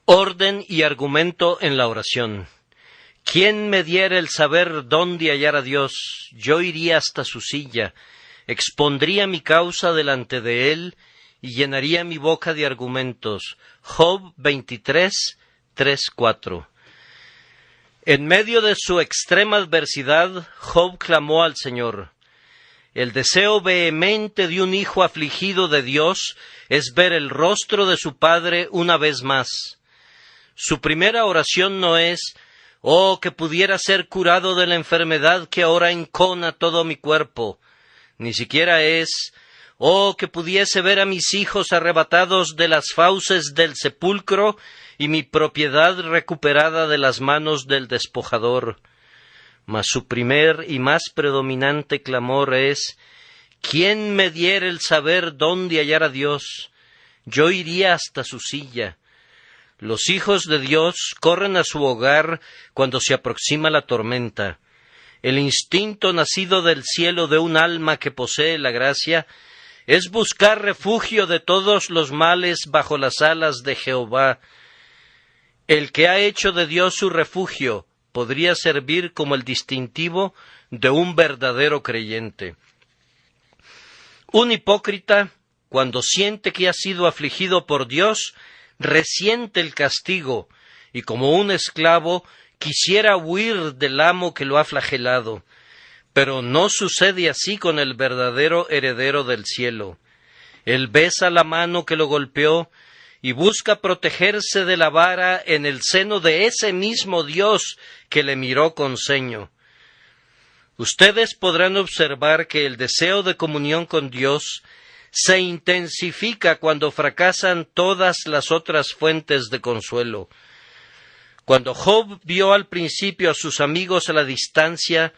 Orden y argumento en la oración. ¿Quién me diera el saber dónde hallar a Dios? Yo iría hasta su silla, expondría mi causa delante de él y llenaría mi boca de argumentos. Job 23, 3, 4. En medio de su extrema adversidad, Job clamó al Señor. El deseo vehemente de un hijo afligido de Dios es ver el rostro de su padre una vez más. Su primera oración no es: «Oh, que pudiera ser curado de la enfermedad que ahora encona todo mi cuerpo». Ni siquiera es: «Oh, que pudiese ver a mis hijos arrebatados de las fauces del sepulcro y mi propiedad recuperada de las manos del despojador». Mas su primer y más predominante clamor es: «¿Quién me diera el saber dónde hallar a Dios? Yo iría hasta su silla». Los hijos de Dios corren a su hogar cuando se aproxima la tormenta. El instinto nacido del cielo de un alma que posee la gracia es buscar refugio de todos los males bajo las alas de Jehová. El que ha hecho de Dios su refugio podría servir como el distintivo de un verdadero creyente. Un hipócrita, cuando siente que ha sido afligido por Dios, resiente el castigo, y como un esclavo quisiera huir del amo que lo ha flagelado. Pero no sucede así con el verdadero heredero del cielo. Él besa la mano que lo golpeó y busca protegerse de la vara en el seno de ese mismo Dios que le miró con ceño. Ustedes podrán observar que el deseo de comunión con Dios se intensifica cuando fracasan todas las otras fuentes de consuelo. Cuando Job vio al principio a sus amigos a la distancia,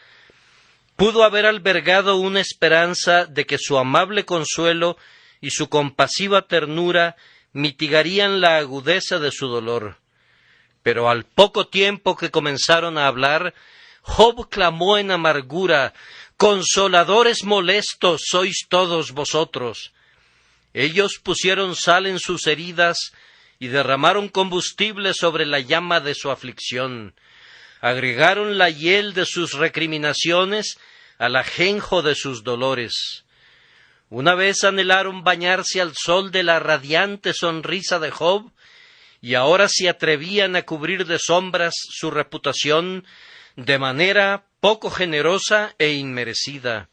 pudo haber albergado una esperanza de que su amable consuelo y su compasiva ternura mitigarían la agudeza de su dolor. Pero al poco tiempo que comenzaron a hablar, Job clamó en amargura: «Consoladores molestos sois todos vosotros». Ellos pusieron sal en sus heridas y derramaron combustible sobre la llama de su aflicción. Agregaron la hiel de sus recriminaciones al ajenjo de sus dolores. Una vez anhelaron bañarse al sol de la radiante sonrisa de Job, y ahora se atrevían a cubrir de sombras su reputación de manera poco generosa e inmerecida.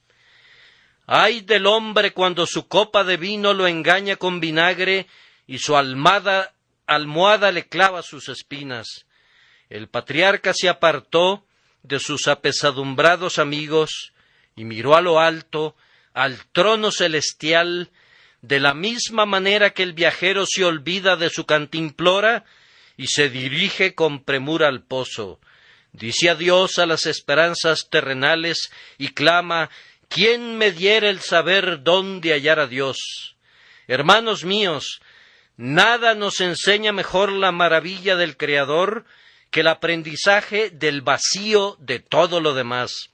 Ay del hombre cuando su copa de vino lo engaña con vinagre y su almohada le clava sus espinas. El patriarca se apartó de sus apesadumbrados amigos y miró a lo alto, al trono celestial, de la misma manera que el viajero se olvida de su cantimplora y se dirige con premura al pozo. Dice adiós a las esperanzas terrenales y clama: «¿Quién me diera el saber dónde hallar a Dios?». Hermanos míos, nada nos enseña mejor la maravilla del Creador que el aprendizaje del vacío de todo lo demás.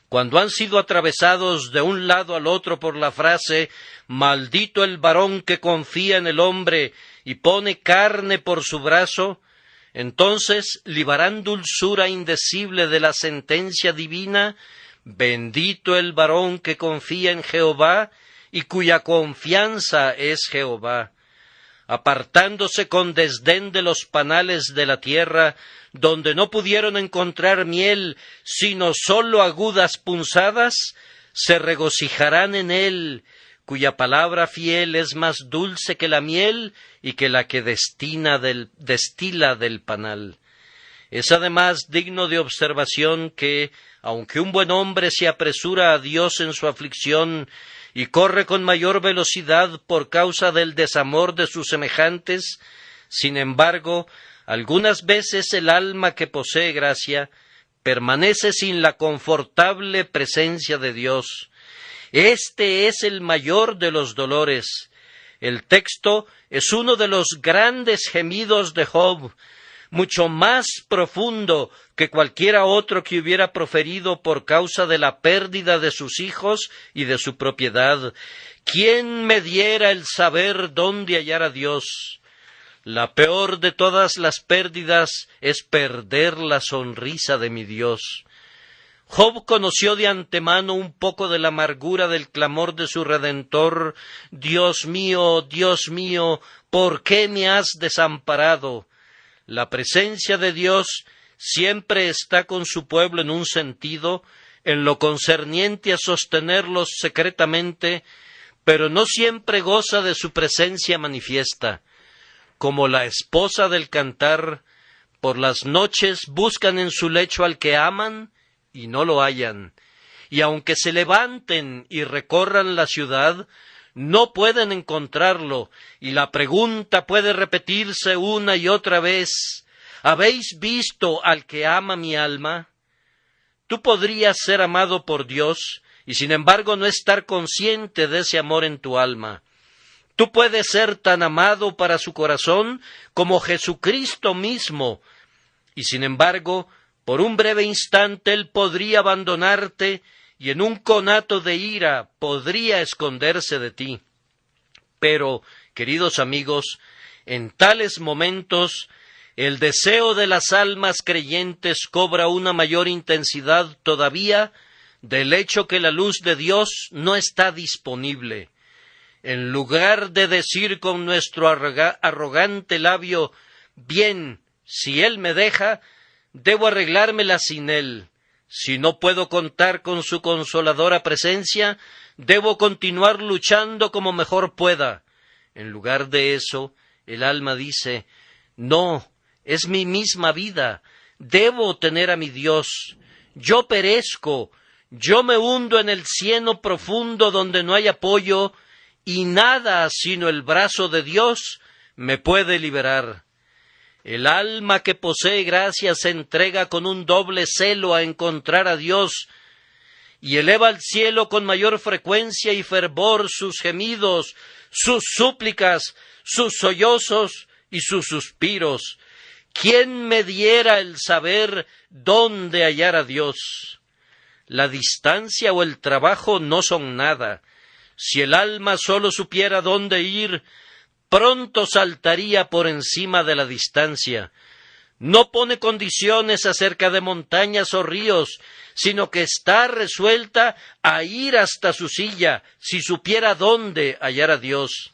Cuando han sido atravesados de un lado al otro por la frase «Maldito el varón que confía en el hombre y pone carne por su brazo», entonces libarán dulzura indecible de la sentencia divina: «Bendito el varón que confía en Jehová y cuya confianza es Jehová». Apartándose con desdén de los panales de la tierra, donde no pudieron encontrar miel, sino sólo agudas punzadas, se regocijarán en él, cuya palabra fiel es más dulce que la miel y que la que destila del panal. Es además digno de observación que, aunque un buen hombre se apresura a Dios en su aflicción y corre con mayor velocidad por causa del desamor de sus semejantes, sin embargo, algunas veces el alma que posee gracia permanece sin la confortable presencia de Dios. Este es el mayor de los dolores. El texto es uno de los grandes gemidos de Job, mucho más profundo que cualquiera otro que hubiera proferido por causa de la pérdida de sus hijos y de su propiedad. ¿Quién me diera el saber dónde hallar a Dios? La peor de todas las pérdidas es perder la sonrisa de mi Dios. Job conoció de antemano un poco de la amargura del clamor de su Redentor: Dios mío, ¿por qué me has desamparado? La presencia de Dios siempre está con su pueblo en un sentido, en lo concerniente a sostenerlos secretamente, pero no siempre goza de su presencia manifiesta. Como la esposa del cantar, por las noches buscan en su lecho al que aman y no lo hallan, y aunque se levanten y recorran la ciudad, no pueden encontrarlo, y la pregunta puede repetirse una y otra vez: ¿habéis visto al que ama mi alma? Tú podrías ser amado por Dios y sin embargo no estar consciente de ese amor en tu alma. Tú puedes ser tan amado para su corazón como Jesucristo mismo, y sin embargo, por un breve instante Él podría abandonarte y en un conato de ira podría esconderse de ti. Pero, queridos amigos, en tales momentos el deseo de las almas creyentes cobra una mayor intensidad todavía del hecho que la luz de Dios no está disponible. En lugar de decir con nuestro arrogante labio: bien, si Él me deja, debo arreglármela sin Él. Si no puedo contar con su consoladora presencia, debo continuar luchando como mejor pueda. En lugar de eso, el alma dice: no, es mi misma vida, debo tener a mi Dios. Yo perezco, yo me hundo en el cieno profundo donde no hay apoyo, y nada sino el brazo de Dios me puede liberar. El alma que posee gracia se entrega con un doble celo a encontrar a Dios, y eleva al cielo con mayor frecuencia y fervor sus gemidos, sus súplicas, sus sollozos y sus suspiros. ¿Quién me diera el saber dónde hallar a Dios? La distancia o el trabajo no son nada. Si el alma sólo supiera dónde ir, pronto saltaría por encima de la distancia. No pone condiciones acerca de montañas o ríos, sino que está resuelta a ir hasta su silla, si supiera dónde hallar a Dios.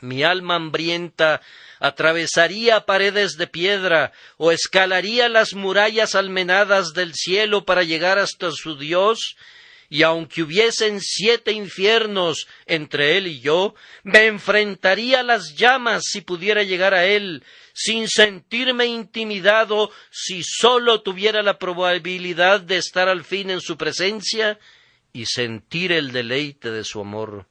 Mi alma hambrienta atravesaría paredes de piedra o escalaría las murallas almenadas del cielo para llegar hasta su Dios, y aunque hubiesen 7 infiernos entre él y yo, me enfrentaría a las llamas si pudiera llegar a él, sin sentirme intimidado si sólo tuviera la probabilidad de estar al fin en su presencia y sentir el deleite de su amor.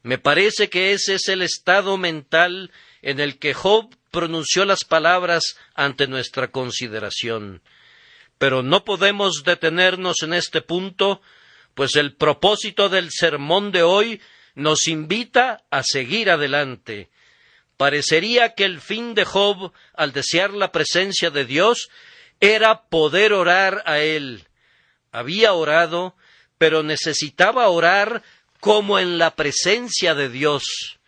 Me parece que ese es el estado mental en el que Job pronunció las palabras ante nuestra consideración. Pero no podemos detenernos en este punto, pues el propósito del sermón de hoy nos invita a seguir adelante. Parecería que el fin de Job, al desear la presencia de Dios, era poder orar a Él. Había orado, pero necesitaba orar como en la presencia de Dios.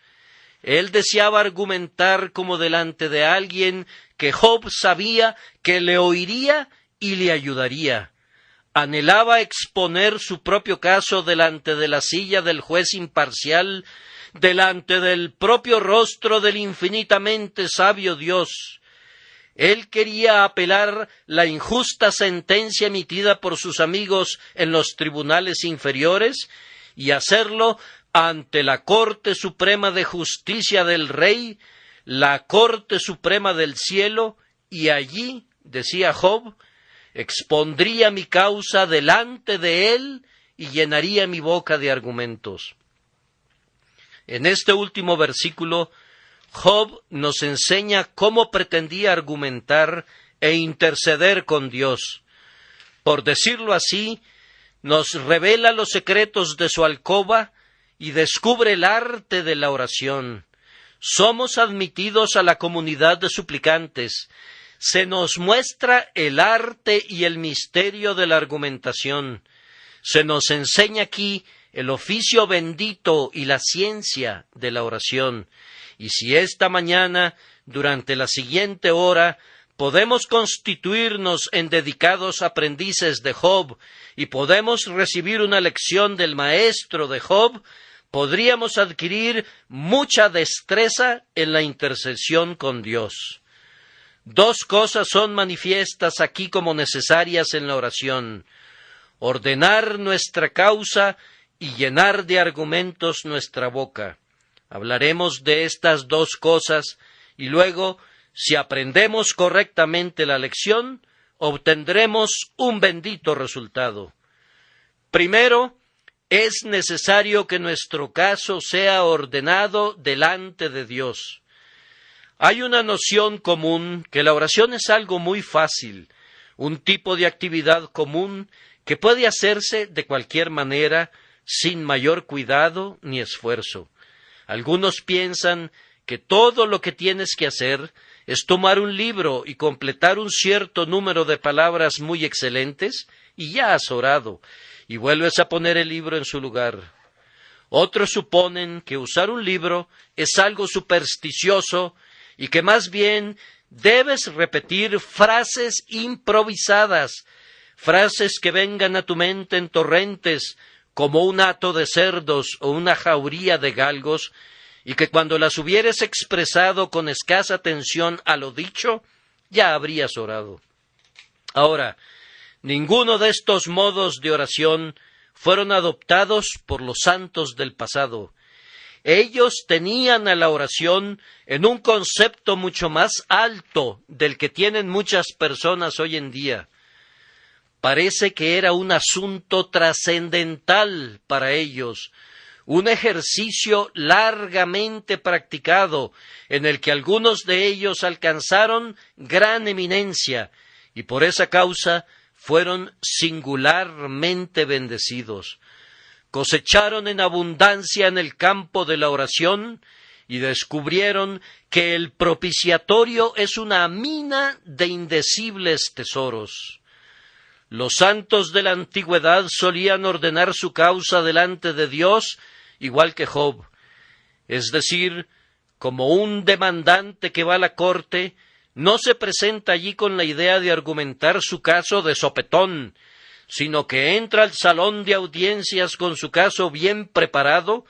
Él deseaba argumentar como delante de alguien que Job sabía que le oiría y le ayudaría. Anhelaba exponer su propio caso delante de la silla del juez imparcial, delante del propio rostro del infinitamente sabio Dios. Él quería apelar la injusta sentencia emitida por sus amigos en los tribunales inferiores y hacerlo ante la Corte Suprema de Justicia del Rey, la Corte Suprema del Cielo, y allí, decía Job, expondría mi causa delante de él y llenaría mi boca de argumentos. En este último versículo, Job nos enseña cómo pretendía argumentar e interceder con Dios. Por decirlo así, nos revela los secretos de su alcoba y descubre el arte de la oración. Somos admitidos a la comunidad de suplicantes. Se nos muestra el arte y el misterio de la argumentación. Se nos enseña aquí el oficio bendito y la ciencia de la oración. y si esta mañana, durante la siguiente hora, podemos constituirnos en dedicados aprendices de Job y podemos recibir una lección del maestro de Job, podríamos adquirir mucha destreza en la intercesión con Dios. Dos cosas son manifiestas aquí como necesarias en la oración: ordenar nuestra causa y llenar de argumentos nuestra boca. Hablaremos de estas dos cosas y luego, si aprendemos correctamente la lección, obtendremos un bendito resultado. Primero, es necesario que nuestro caso sea ordenado delante de Dios. Hay una noción común que la oración es algo muy fácil, un tipo de actividad común que puede hacerse de cualquier manera, sin mayor cuidado ni esfuerzo. Algunos piensan que todo lo que tienes que hacer es tomar un libro y completar un cierto número de palabras muy excelentes, y ya has orado, y vuelves a poner el libro en su lugar. Otros suponen que usar un libro es algo supersticioso y que más bien debes repetir frases improvisadas, frases que vengan a tu mente en torrentes, como un hato de cerdos o una jauría de galgos, y que cuando las hubieres expresado con escasa atención a lo dicho, ya habrías orado. Ahora, ninguno de estos modos de oración fueron adoptados por los santos del pasado. Ellos tenían a la oración en un concepto mucho más alto del que tienen muchas personas hoy en día. Parece que era un asunto trascendental para ellos, un ejercicio largamente practicado, en el que algunos de ellos alcanzaron gran eminencia, y por esa causa fueron singularmente bendecidos. Cosecharon en abundancia en el campo de la oración y descubrieron que el propiciatorio es una mina de indecibles tesoros. Los santos de la antigüedad solían ordenar su causa delante de Dios, igual que Job, es decir, como un demandante que va a la corte, no se presenta allí con la idea de argumentar su caso de sopetón, sino que entra al salón de audiencias con su caso bien preparado,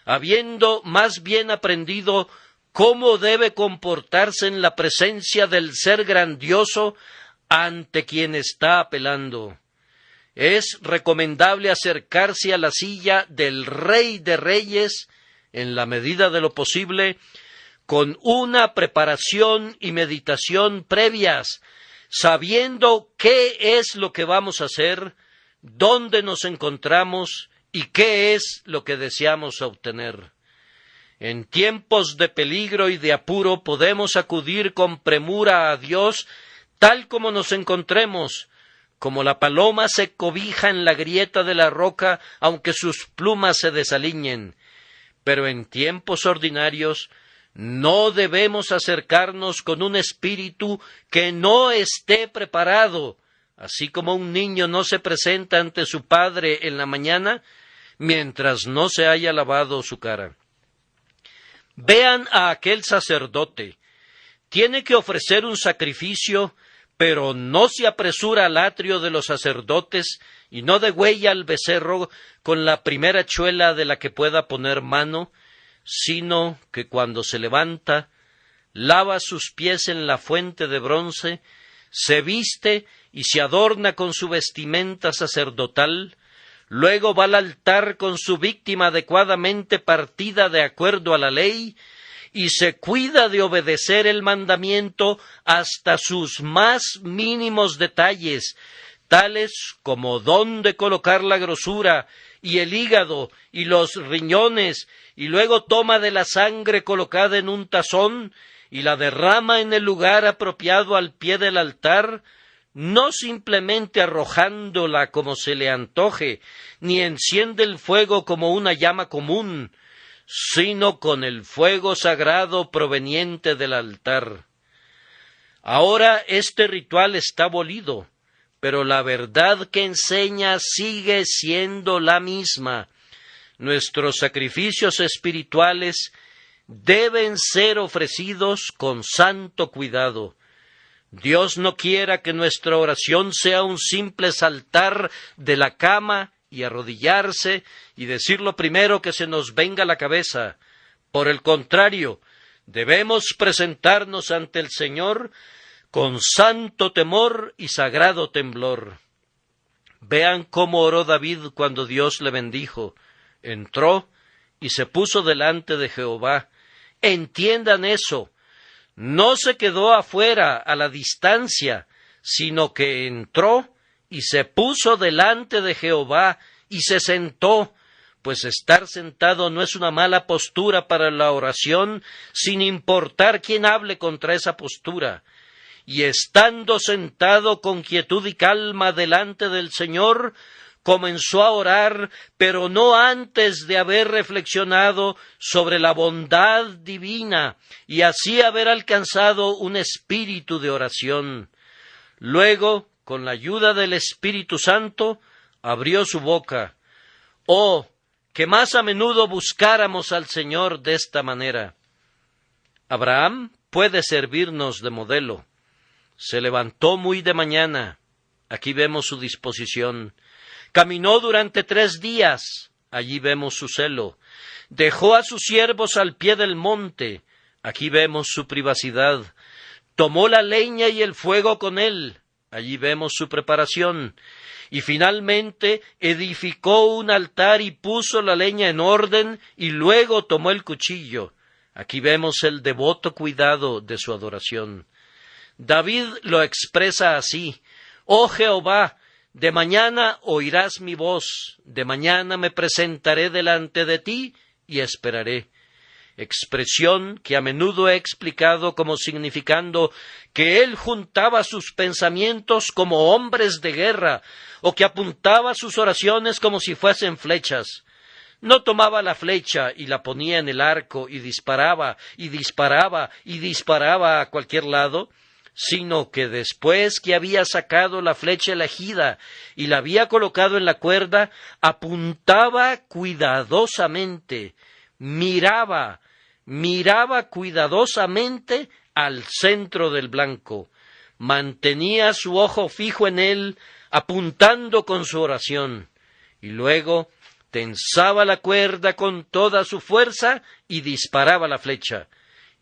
habiendo más bien aprendido cómo debe comportarse en la presencia del ser grandioso ante quien está apelando. Es recomendable acercarse a la silla del Rey de Reyes, en la medida de lo posible, con una preparación y meditación previas, sabiendo qué es lo que vamos a hacer, dónde nos encontramos y qué es lo que deseamos obtener. En tiempos de peligro y de apuro podemos acudir con premura a Dios tal como nos encontremos, como la paloma se cobija en la grieta de la roca aunque sus plumas se desaliñen. Pero en tiempos ordinarios no debemos acercarnos con un espíritu que no esté preparado, así como un niño no se presenta ante su padre en la mañana mientras no se haya lavado su cara. Vean a aquel sacerdote. Tiene que ofrecer un sacrificio, pero no se apresura al atrio de los sacerdotes y no degüella al becerro con la primera chuela de la que pueda poner mano, sino que cuando se levanta, lava sus pies en la fuente de bronce, se viste y se adorna con su vestimenta sacerdotal, luego va al altar con su víctima adecuadamente partida de acuerdo a la ley, y se cuida de obedecer el mandamiento hasta sus más mínimos detalles, tales como dónde colocar la grosura y el hígado y los riñones, y luego toma de la sangre colocada en un tazón y la derrama en el lugar apropiado al pie del altar, no simplemente arrojándola como se le antoje, ni enciende el fuego como una llama común, sino con el fuego sagrado proveniente del altar. Ahora este ritual está abolido, pero la verdad que enseña sigue siendo la misma. Nuestros sacrificios espirituales deben ser ofrecidos con santo cuidado. Dios no quiera que nuestra oración sea un simple saltar de la cama y arrodillarse y decir lo primero que se nos venga a la cabeza. Por el contrario, debemos presentarnos ante el Señor con santo temor y sagrado temblor. Vean cómo oró David cuando Dios le bendijo. Entró y se puso delante de Jehová. Entiendan eso. No se quedó afuera a la distancia, sino que entró y se puso delante de Jehová y se sentó, pues estar sentado no es una mala postura para la oración, sin importar quién hable contra esa postura. Y estando sentado con quietud y calma delante del Señor, comenzó a orar, pero no antes de haber reflexionado sobre la bondad divina y así haber alcanzado un espíritu de oración. Luego, con la ayuda del Espíritu Santo, abrió su boca. ¡Oh, que más a menudo buscáramos al Señor de esta manera! Abraham puede servirnos de modelo. Se levantó muy de mañana. Aquí vemos su disposición. Caminó durante 3 días, allí vemos su celo. Dejó a sus siervos al pie del monte, aquí vemos su privacidad. Tomó la leña y el fuego con él, allí vemos su preparación. Y finalmente edificó un altar y puso la leña en orden, y luego tomó el cuchillo. Aquí vemos el devoto cuidado de su adoración. David lo expresa así: «Oh Jehová, de mañana oirás mi voz, de mañana me presentaré delante de ti y esperaré». Expresión que a menudo he explicado como significando que él juntaba sus pensamientos como hombres de guerra, o que apuntaba sus oraciones como si fuesen flechas. No tomaba la flecha y la ponía en el arco y disparaba, y disparaba, y disparaba a cualquier lado, sino que después que había sacado la flecha elegida y la había colocado en la cuerda, apuntaba cuidadosamente, miraba cuidadosamente al centro del blanco, mantenía su ojo fijo en él, apuntando con su oración, y luego tensaba la cuerda con toda su fuerza y disparaba la flecha,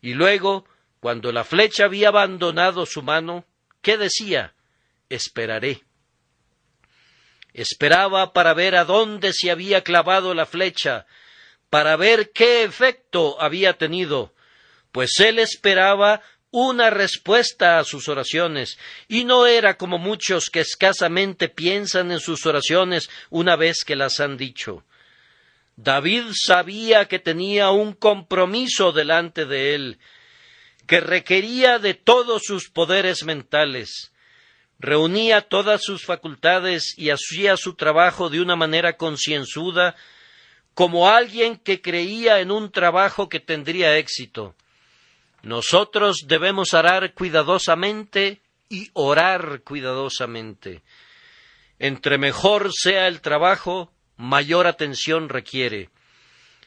y luego, cuando la flecha había abandonado su mano, ¿qué decía? Esperaré. Esperaba para ver a dónde se había clavado la flecha, para ver qué efecto había tenido, pues él esperaba una respuesta a sus oraciones, y no era como muchos que escasamente piensan en sus oraciones una vez que las han dicho. David sabía que tenía un compromiso delante de él, que requería de todos sus poderes mentales. Reunía todas sus facultades y hacía su trabajo de una manera concienzuda, como alguien que creía en un trabajo que tendría éxito. Nosotros debemos arar cuidadosamente y orar cuidadosamente. Entre mejor sea el trabajo, mayor atención requiere.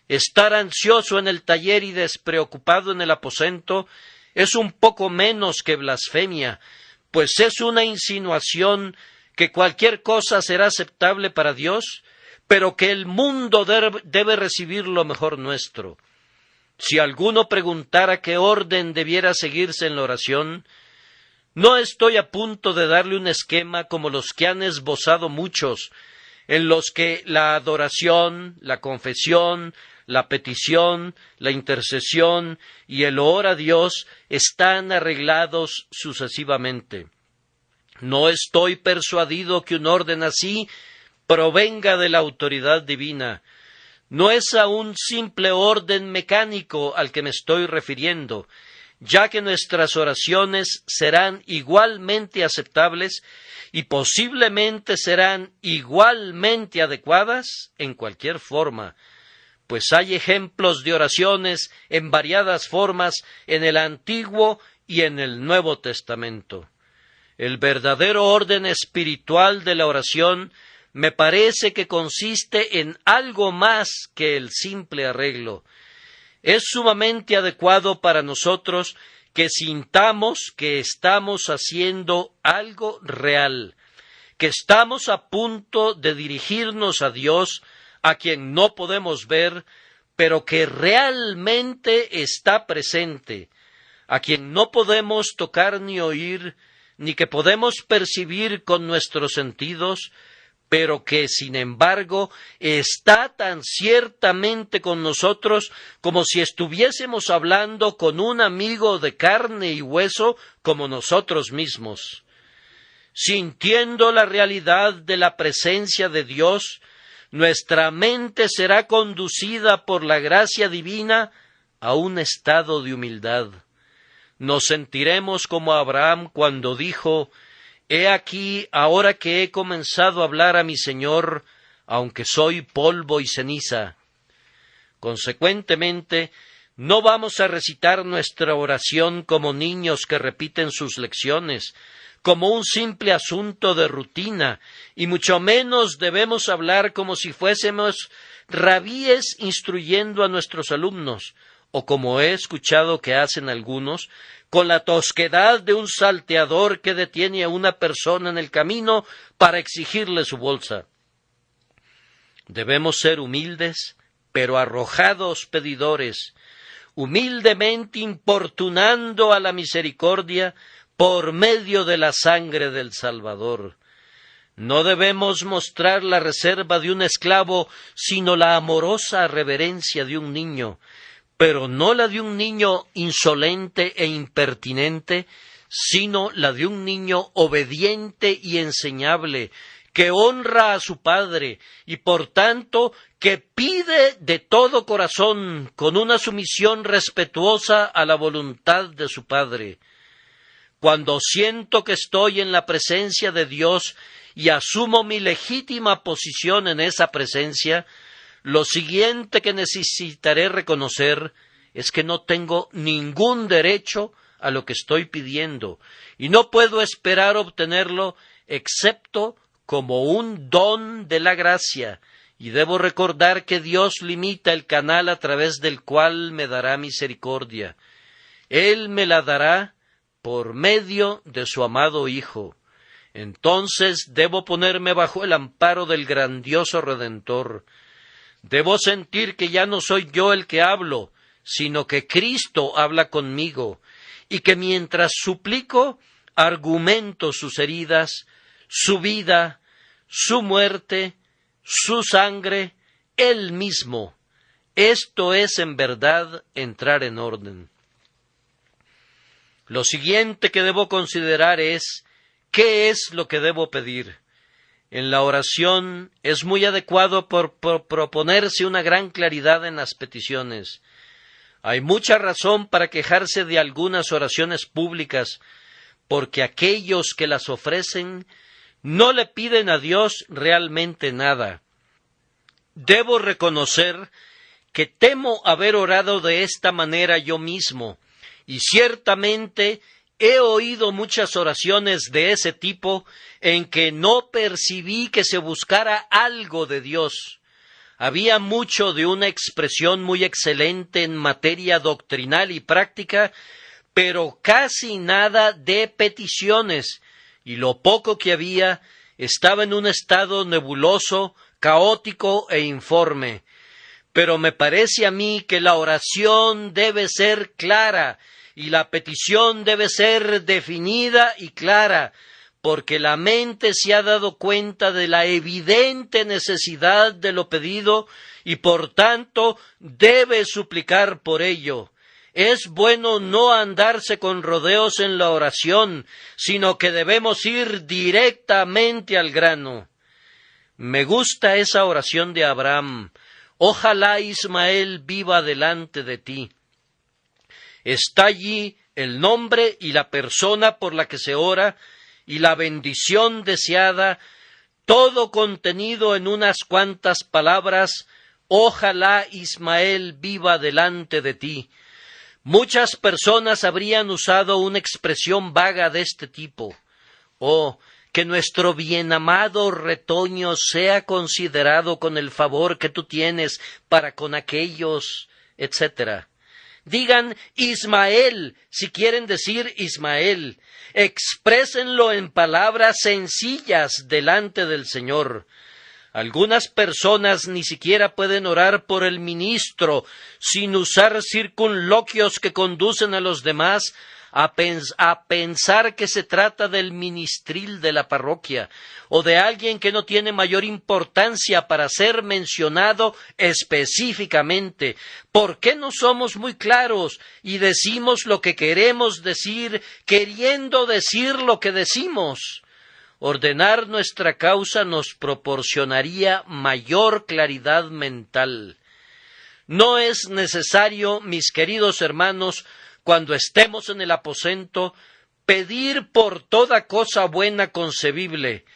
Estar ansioso en el taller y despreocupado en el aposento es un poco menos que blasfemia, pues es una insinuación que cualquier cosa será aceptable para Dios, pero que el mundo debe recibir lo mejor nuestro. Si alguno preguntara qué orden debiera seguirse en la oración, no estoy a punto de darle un esquema como los que han esbozado muchos, en los que la adoración, la confesión, la petición, la intercesión y el orar a Dios están arreglados sucesivamente. No estoy persuadido que un orden así provenga de la autoridad divina. No es a un simple orden mecánico al que me estoy refiriendo, ya que nuestras oraciones serán igualmente aceptables y posiblemente serán igualmente adecuadas en cualquier forma, pues hay ejemplos de oraciones en variadas formas en el Antiguo y en el Nuevo Testamento. El verdadero orden espiritual de la oración me parece que consiste en algo más que el simple arreglo. Es sumamente adecuado para nosotros que sintamos que estamos haciendo algo real, que estamos a punto de dirigirnos a Dios, a quien no podemos ver, pero que realmente está presente, a quien no podemos tocar ni oír, ni que podemos percibir con nuestros sentidos, pero que, sin embargo, está tan ciertamente con nosotros como si estuviésemos hablando con un amigo de carne y hueso como nosotros mismos. Sintiendo la realidad de la presencia de Dios, nuestra mente será conducida por la gracia divina a un estado de humildad. Nos sentiremos como Abraham cuando dijo: «He aquí, ahora que he comenzado a hablar a mi Señor, aunque soy polvo y ceniza». Consecuentemente, no vamos a recitar nuestra oración como niños que repiten sus lecciones, como un simple asunto de rutina, y mucho menos debemos hablar como si fuésemos rabíes instruyendo a nuestros alumnos, o como he escuchado que hacen algunos, con la tosquedad de un salteador que detiene a una persona en el camino para exigirle su bolsa. Debemos ser humildes, pero arrojados pedidores, humildemente importunando a la misericordia por medio de la sangre del Salvador. No debemos mostrar la reserva de un esclavo, sino la amorosa reverencia de un niño, pero no la de un niño insolente e impertinente, sino la de un niño obediente y enseñable, que honra a su padre y por tanto que pide de todo corazón con una sumisión respetuosa a la voluntad de su padre. Cuando siento que estoy en la presencia de Dios y asumo mi legítima posición en esa presencia, lo siguiente que necesitaré reconocer es que no tengo ningún derecho a lo que estoy pidiendo y no puedo esperar obtenerlo excepto como un don de la gracia, y debo recordar que Dios limita el canal a través del cual me dará misericordia. Él me la dará por medio de su amado Hijo. Entonces debo ponerme bajo el amparo del grandioso Redentor. Debo sentir que ya no soy yo el que hablo, sino que Cristo habla conmigo, y que mientras suplico, argumento sus heridas, su vida, su muerte, su sangre, Él mismo. Esto es en verdad entrar en orden. Lo siguiente que debo considerar es ¿qué es lo que debo pedir? En la oración es muy adecuado por proponerse una gran claridad en las peticiones. Hay mucha razón para quejarse de algunas oraciones públicas, porque aquellos que las ofrecen no le piden a Dios realmente nada. Debo reconocer que temo haber orado de esta manera yo mismo, y ciertamente he oído muchas oraciones de ese tipo en que no percibí que se buscara algo de Dios. Había mucho de una expresión muy excelente en materia doctrinal y práctica, pero casi nada de peticiones, y lo poco que había estaba en un estado nebuloso, caótico e informe. Pero me parece a mí que la oración debe ser clara, y la petición debe ser definida y clara, porque la mente se ha dado cuenta de la evidente necesidad de lo pedido y por tanto debe suplicar por ello. Es bueno no andarse con rodeos en la oración, sino que debemos ir directamente al grano. Me gusta esa oración de Abraham: ojalá Ismael viva delante de ti. Está allí el nombre y la persona por la que se ora y la bendición deseada, todo contenido en unas cuantas palabras: ojalá Ismael viva delante de ti. Muchas personas habrían usado una expresión vaga de este tipo: oh, que nuestro bien amado retoño sea considerado con el favor que tú tienes para con aquellos, etc. Digan Ismael si quieren decir Ismael. Exprésenlo en palabras sencillas delante del Señor. Algunas personas ni siquiera pueden orar por el ministro sin usar circunloquios que conducen a los demás a pensar que se trata del ministril de la parroquia o de alguien que no tiene mayor importancia para ser mencionado específicamente. ¿Por qué no somos muy claros y decimos lo que queremos decir, queriendo decir lo que decimos? Ordenar nuestra causa nos proporcionaría mayor claridad mental. No es necesario, mis queridos hermanos, cuando estemos en el aposento, pedir por toda cosa buena concebible.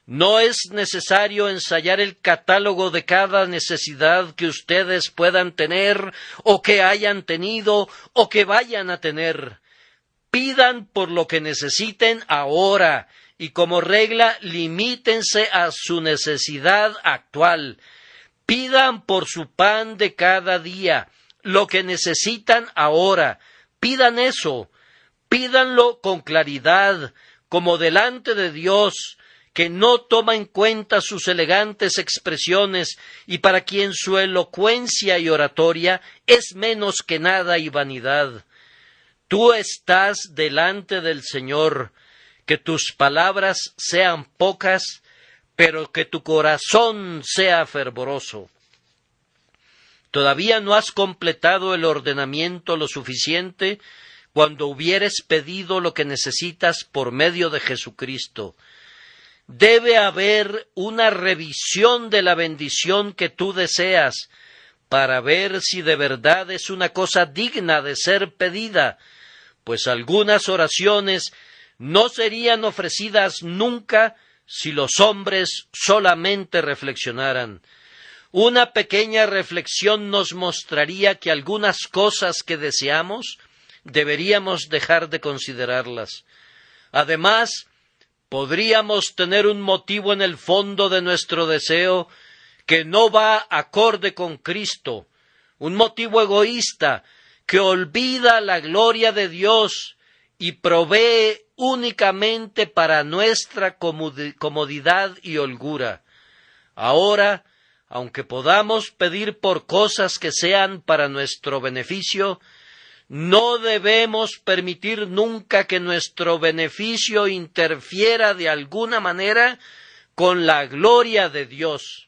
No es necesario ensayar el catálogo de cada necesidad que ustedes puedan tener, o que hayan tenido, o que vayan a tener. Pidan por lo que necesiten ahora, y como regla limítense a su necesidad actual. Pidan por su pan de cada día, lo que necesitan ahora. Pidan eso, pídanlo con claridad, como delante de Dios, que no toma en cuenta sus elegantes expresiones y para quien su elocuencia y oratoria es menos que nada y vanidad. Tú estás delante del Señor, que tus palabras sean pocas, pero que tu corazón sea fervoroso. Todavía no has completado el ordenamiento lo suficiente cuando hubieres pedido lo que necesitas por medio de Jesucristo. Debe haber una revisión de la bendición que tú deseas para ver si de verdad es una cosa digna de ser pedida, pues algunas oraciones no serían ofrecidas nunca si los hombres solamente reflexionaran. Una pequeña reflexión nos mostraría que algunas cosas que deseamos deberíamos dejar de considerarlas. Además, podríamos tener un motivo en el fondo de nuestro deseo que no va acorde con Cristo, un motivo egoísta que olvida la gloria de Dios y provee únicamente para nuestra comodidad y holgura. Ahora, aunque podamos pedir por cosas que sean para nuestro beneficio, no debemos permitir nunca que nuestro beneficio interfiera de alguna manera con la gloria de Dios.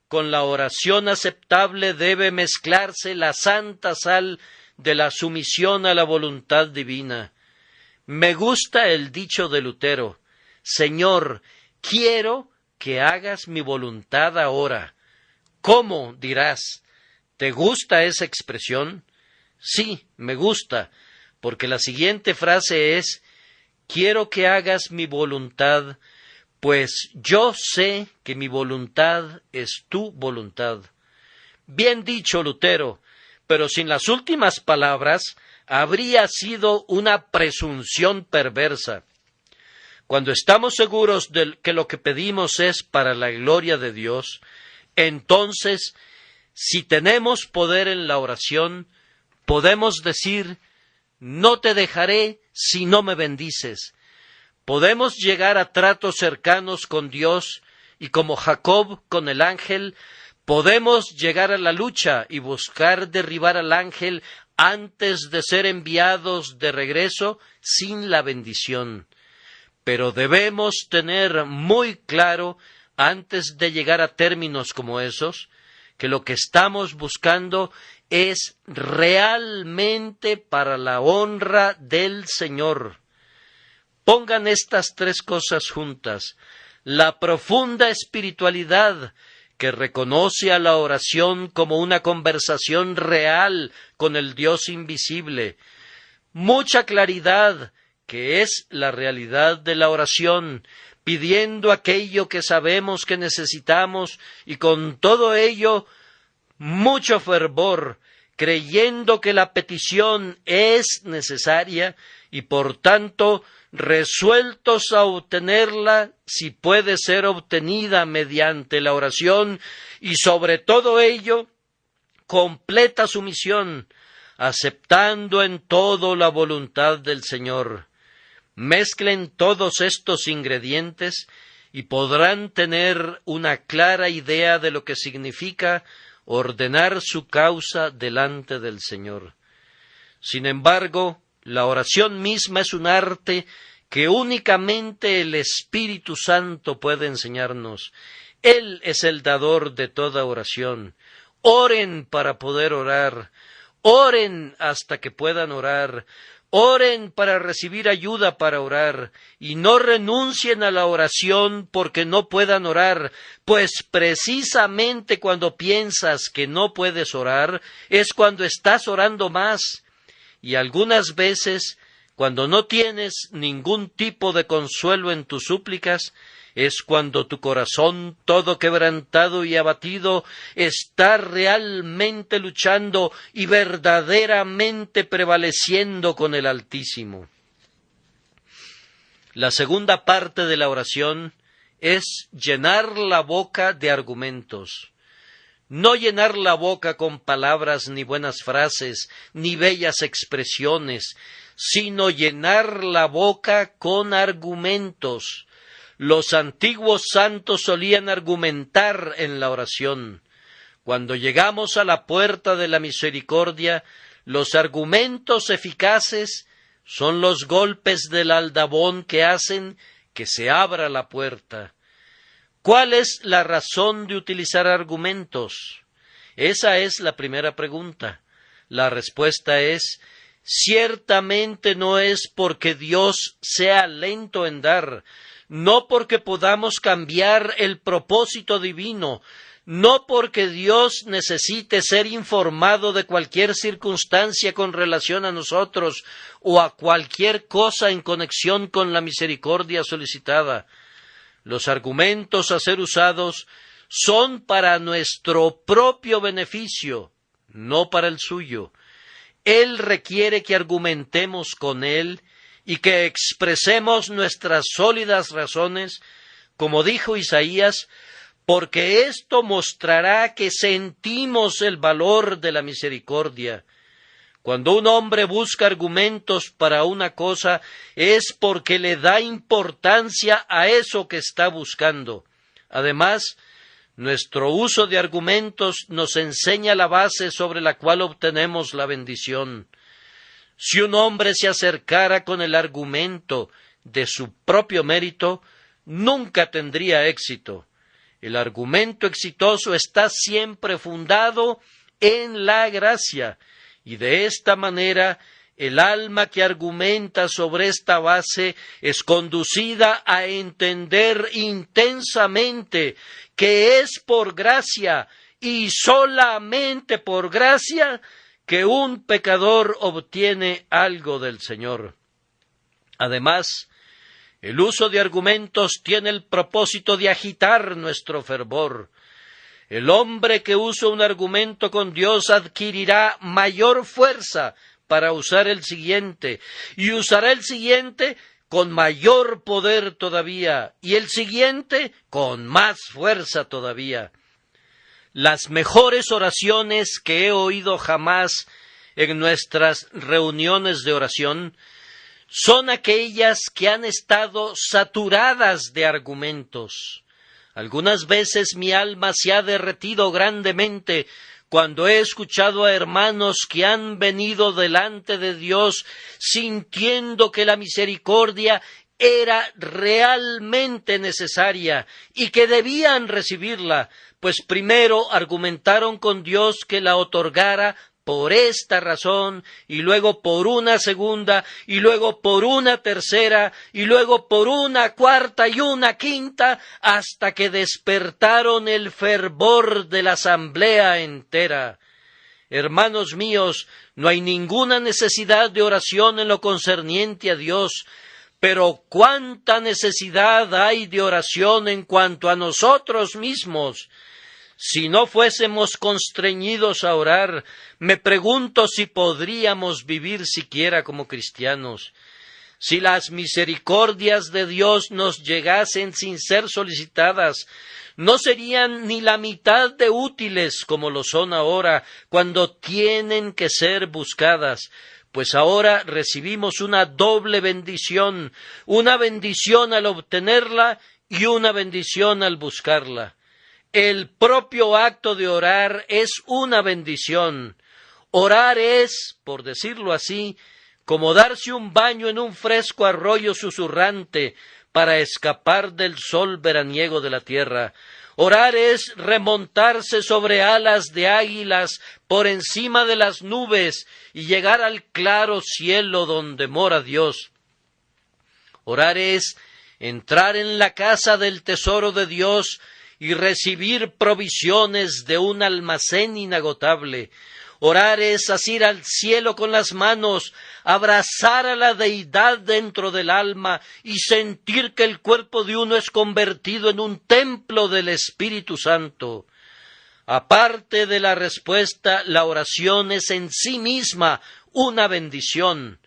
Con la oración aceptable debe mezclarse la santa sal de la sumisión a la voluntad divina. Me gusta el dicho de Lutero: Señor, quiero que hagas mi voluntad ahora. ¿Cómo? Dirás. ¿Te gusta esa expresión? Sí, me gusta, porque la siguiente frase es: quiero que hagas mi voluntad, pues yo sé que mi voluntad es tu voluntad. Bien dicho, Lutero, pero sin las últimas palabras habría sido una presunción perversa. Cuando estamos seguros de que lo que pedimos es para la gloria de Dios, entonces, si tenemos poder en la oración, podemos decir: no te dejaré si no me bendices. Podemos llegar a tratos cercanos con Dios y, como Jacob con el ángel, podemos llegar a la lucha y buscar derribar al ángel antes de ser enviados de regreso sin la bendición. Pero debemos tener muy claro, antes de llegar a términos como esos, que lo que estamos buscando es realmente para la honra del Señor. Pongan estas tres cosas juntas: la profunda espiritualidad que reconoce a la oración como una conversación real con el Dios invisible, mucha claridad, que es la realidad de la oración, pidiendo aquello que sabemos que necesitamos, y con todo ello mucho fervor, creyendo que la petición es necesaria y por tanto resueltos a obtenerla si puede ser obtenida mediante la oración, y sobre todo ello completa sumisión aceptando en todo la voluntad del Señor. Mezclen todos estos ingredientes y podrán tener una clara idea de lo que significa ordenar su causa delante del Señor. Sin embargo, la oración misma es un arte que únicamente el Espíritu Santo puede enseñarnos. Él es el dador de toda oración. Oren para poder orar. Oren hasta que puedan orar. Oren para recibir ayuda para orar, y no renuncien a la oración porque no puedan orar, pues precisamente cuando piensas que no puedes orar, es cuando estás orando más. Y algunas veces, cuando no tienes ningún tipo de consuelo en tus súplicas, es cuando tu corazón todo quebrantado y abatido está realmente luchando y verdaderamente prevaleciendo con el Altísimo. La segunda parte de la oración es llenar la boca de argumentos. No llenar la boca con palabras ni buenas frases, ni bellas expresiones, sino llenar la boca con argumentos. Los antiguos santos solían argumentar en la oración. Cuando llegamos a la puerta de la misericordia, los argumentos eficaces son los golpes del aldabón que hacen que se abra la puerta. ¿Cuál es la razón de utilizar argumentos? Esa es la primera pregunta. La respuesta es: ciertamente no es porque Dios sea lento en dar, no porque podamos cambiar el propósito divino, no porque Dios necesite ser informado de cualquier circunstancia con relación a nosotros o a cualquier cosa en conexión con la misericordia solicitada. Los argumentos a ser usados son para nuestro propio beneficio, no para el suyo. Él requiere que argumentemos con Él y que expresemos nuestras sólidas razones, como dijo Isaías, porque esto mostrará que sentimos el valor de la misericordia. Cuando un hombre busca argumentos para una cosa, es porque le da importancia a eso que está buscando. Además, nuestro uso de argumentos nos enseña la base sobre la cual obtenemos la bendición. Si un hombre se acercara con el argumento de su propio mérito, nunca tendría éxito. El argumento exitoso está siempre fundado en la gracia, y de esta manera el alma que argumenta sobre esta base es conducida a entender intensamente que es por gracia y solamente por gracia que un pecador obtiene algo del Señor. Además, el uso de argumentos tiene el propósito de agitar nuestro fervor. El hombre que usa un argumento con Dios adquirirá mayor fuerza para usar el siguiente, y usará el siguiente con mayor poder todavía, y el siguiente con más fuerza todavía. Las mejores oraciones que he oído jamás en nuestras reuniones de oración son aquellas que han estado saturadas de argumentos. Algunas veces mi alma se ha derretido grandemente cuando he escuchado a hermanos que han venido delante de Dios sintiendo que la misericordia era realmente necesaria y que debían recibirla, pues primero argumentaron con Dios que la otorgara por esta razón, y luego por una segunda, y luego por una tercera, y luego por una cuarta y una quinta, hasta que despertaron el fervor de la asamblea entera. Hermanos míos, no hay ninguna necesidad de oración en lo concerniente a Dios, pero cuánta necesidad hay de oración en cuanto a nosotros mismos. Si no fuésemos constreñidos a orar, me pregunto si podríamos vivir siquiera como cristianos. Si las misericordias de Dios nos llegasen sin ser solicitadas, no serían ni la mitad de útiles como lo son ahora, cuando tienen que ser buscadas, pues ahora recibimos una doble bendición, una bendición al obtenerla y una bendición al buscarla. El propio acto de orar es una bendición. Orar es, por decirlo así, como darse un baño en un fresco arroyo susurrante para escapar del sol veraniego de la tierra. Orar es remontarse sobre alas de águilas por encima de las nubes y llegar al claro cielo donde mora Dios. Orar es entrar en la casa del tesoro de Dios y recibir provisiones de un almacén inagotable. Orar es asir al cielo con las manos, abrazar a la deidad dentro del alma y sentir que el cuerpo de uno es convertido en un templo del Espíritu Santo. Aparte de la respuesta, la oración es en sí misma una bendición.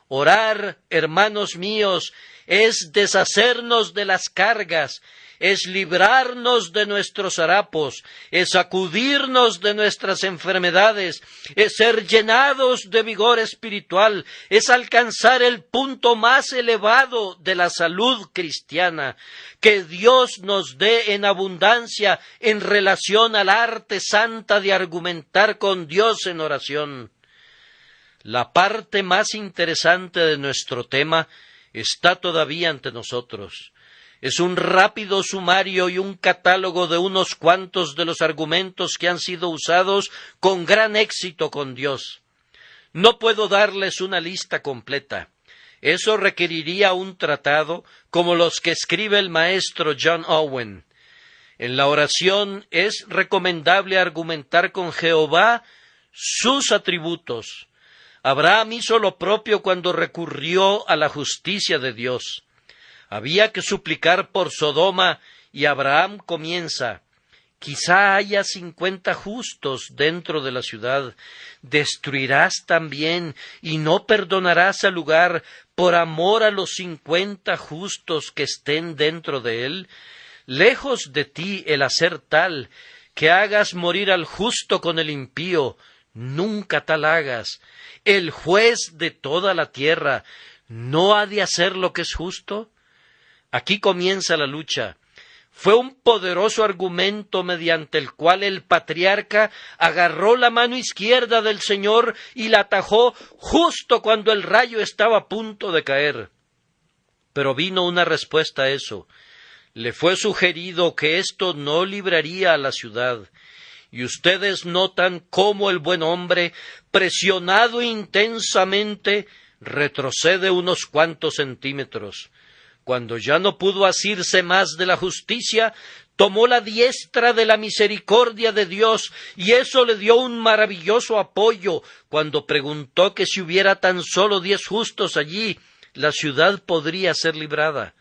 Orar, hermanos míos, es deshacernos de las cargas, es librarnos de nuestros harapos, es sacudirnos de nuestras enfermedades, es ser llenados de vigor espiritual, es alcanzar el punto más elevado de la salud cristiana. Que Dios nos dé en abundancia en relación al arte santa de argumentar con Dios en oración. La parte más interesante de nuestro tema está todavía ante nosotros. Es un rápido sumario y un catálogo de unos cuantos de los argumentos que han sido usados con gran éxito con Dios. No puedo darles una lista completa. Eso requeriría un tratado como los que escribe el maestro John Owen. En la oración es recomendable argumentar con Jehová sus atributos. Abraham hizo lo propio cuando recurrió a la justicia de Dios. Había que suplicar por Sodoma y Abraham comienza: quizá haya 50 justos dentro de la ciudad. ¿Destruirás también y no perdonarás al lugar por amor a los 50 justos que estén dentro de él? Lejos de ti el hacer tal, que hagas morir al justo con el impío. Nunca tal hagas. El juez de toda la tierra ¿no ha de hacer lo que es justo? Aquí comienza la lucha. Fue un poderoso argumento mediante el cual el patriarca agarró la mano izquierda del Señor y la atajó justo cuando el rayo estaba a punto de caer. Pero vino una respuesta a eso. Le fue sugerido que esto no libraría a la ciudad. Y ustedes notan cómo el buen hombre, presionado intensamente, retrocede unos cuantos centímetros. Cuando ya no pudo asirse más de la justicia, tomó la diestra de la misericordia de Dios, y eso le dio un maravilloso apoyo. Cuando preguntó que si hubiera tan solo 10 justos allí, la ciudad podría ser librada.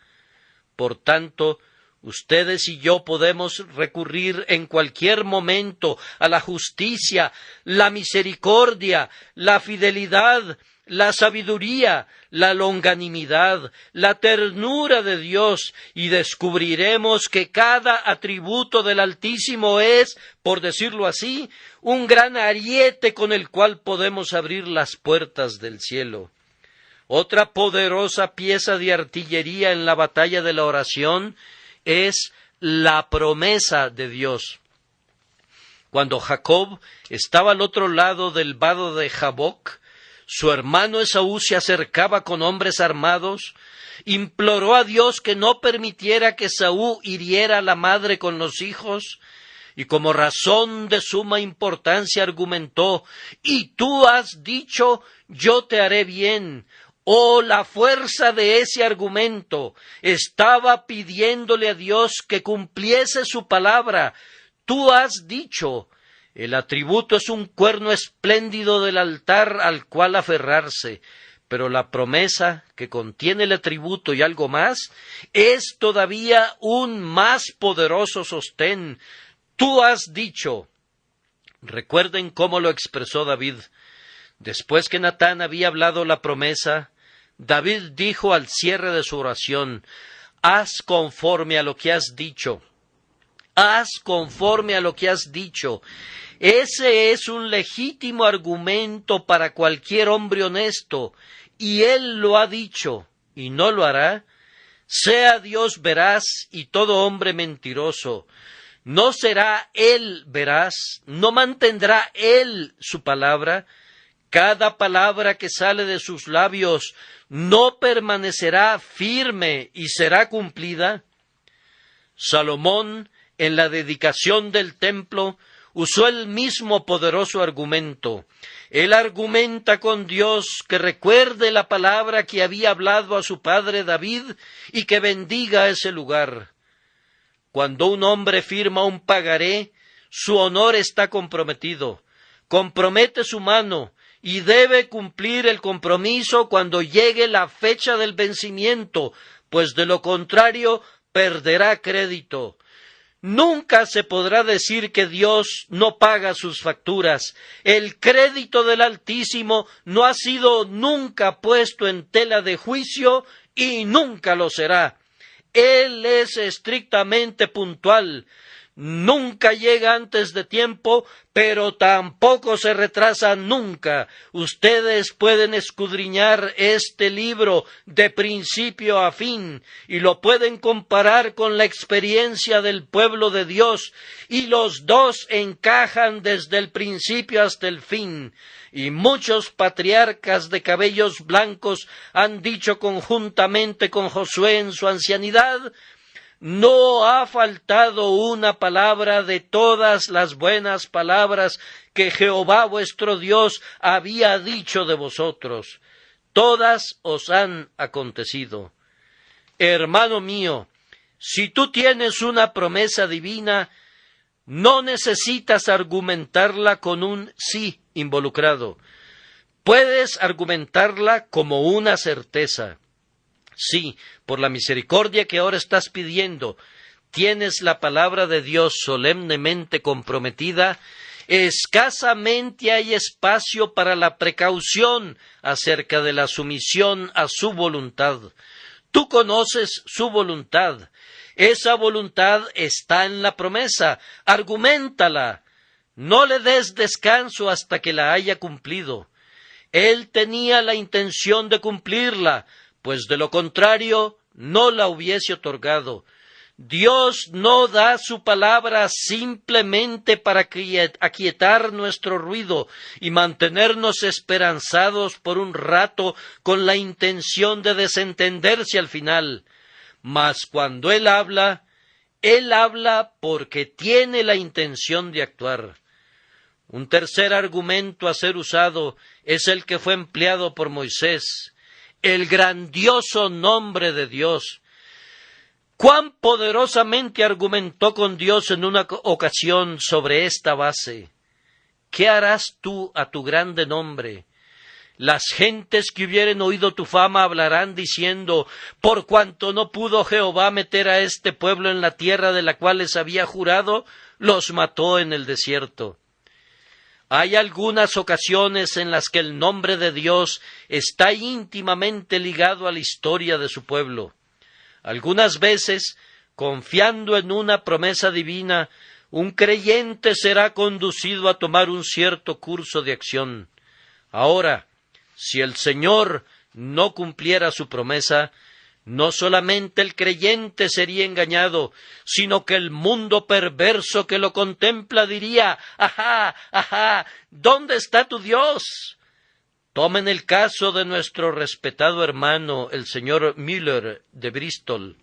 Por tanto, ustedes y yo podemos recurrir en cualquier momento a la justicia, la misericordia, la fidelidad, la sabiduría, la longanimidad, la ternura de Dios, y descubriremos que cada atributo del Altísimo es, por decirlo así, un gran ariete con el cual podemos abrir las puertas del cielo. Otra poderosa pieza de artillería en la batalla de la oración es la promesa de Dios. Cuando Jacob estaba al otro lado del vado de Jaboc, su hermano Esaú se acercaba con hombres armados, imploró a Dios que no permitiera que Esaú hiriera a la madre con los hijos, y como razón de suma importancia argumentó: «Y tú has dicho, yo te haré bien». Oh, la fuerza de ese argumento. Estaba pidiéndole a Dios que cumpliese su palabra. Tú has dicho. El atributo es un cuerno espléndido del altar al cual aferrarse, pero la promesa, que contiene el atributo y algo más, es todavía un más poderoso sostén. Tú has dicho. Recuerden cómo lo expresó David. Después que Natán había hablado la promesa, David dijo al cierre de su oración: haz conforme a lo que has dicho. Haz conforme a lo que has dicho. Ese es un legítimo argumento para cualquier hombre honesto, y él lo ha dicho, y no lo hará. Sea Dios veraz y todo hombre mentiroso. ¿No será él veraz? ¿No mantendrá él su palabra? Cada palabra que sale de sus labios no permanecerá firme y será cumplida. Salomón, en la dedicación del templo, usó el mismo poderoso argumento. Él argumenta con Dios que recuerde la palabra que había hablado a su padre David y que bendiga ese lugar. Cuando un hombre firma un pagaré, su honor está comprometido. Compromete su mano y debe cumplir el compromiso cuando llegue la fecha del vencimiento, pues de lo contrario perderá crédito. Nunca se podrá decir que Dios no paga sus facturas. El crédito del Altísimo no ha sido nunca puesto en tela de juicio y nunca lo será. Él es estrictamente puntual. Nunca llega antes de tiempo, pero tampoco se retrasa nunca. Ustedes pueden escudriñar este libro de principio a fin y lo pueden comparar con la experiencia del pueblo de Dios, y los dos encajan desde el principio hasta el fin. Y muchos patriarcas de cabellos blancos han dicho conjuntamente con Josué en su ancianidad: no ha faltado una palabra de todas las buenas palabras que Jehová vuestro Dios había dicho de vosotros. Todas os han acontecido. Hermano mío, si tú tienes una promesa divina, no necesitas argumentarla con un sí involucrado. Puedes argumentarla como una certeza. Sí, por la misericordia que ahora estás pidiendo, tienes la palabra de Dios solemnemente comprometida. Escasamente hay espacio para la precaución acerca de la sumisión a su voluntad. Tú conoces su voluntad. Esa voluntad está en la promesa. Arguméntala. No le des descanso hasta que la haya cumplido. Él tenía la intención de cumplirla, pues de lo contrario no la hubiese otorgado. Dios no da su palabra simplemente para aquietar nuestro ruido y mantenernos esperanzados por un rato con la intención de desentenderse al final. Mas cuando Él habla porque tiene la intención de actuar. Un tercer argumento a ser usado es el que fue empleado por Moisés: el grandioso nombre de Dios. Cuán poderosamente argumentó con Dios en una ocasión sobre esta base: ¿qué harás tú a tu grande nombre? Las gentes que hubieren oído tu fama hablarán diciendo: por cuanto no pudo Jehová meter a este pueblo en la tierra de la cual les había jurado, los mató en el desierto. Hay algunas ocasiones en las que el nombre de Dios está íntimamente ligado a la historia de su pueblo. Algunas veces, confiando en una promesa divina, un creyente será conducido a tomar un cierto curso de acción. Ahora, si el Señor no cumpliera su promesa, no solamente el creyente sería engañado, sino que el mundo perverso que lo contempla diría: ¡ajá, ajá! ¿Dónde está tu Dios? Tomen el caso de nuestro respetado hermano, el señor Müller de Bristol.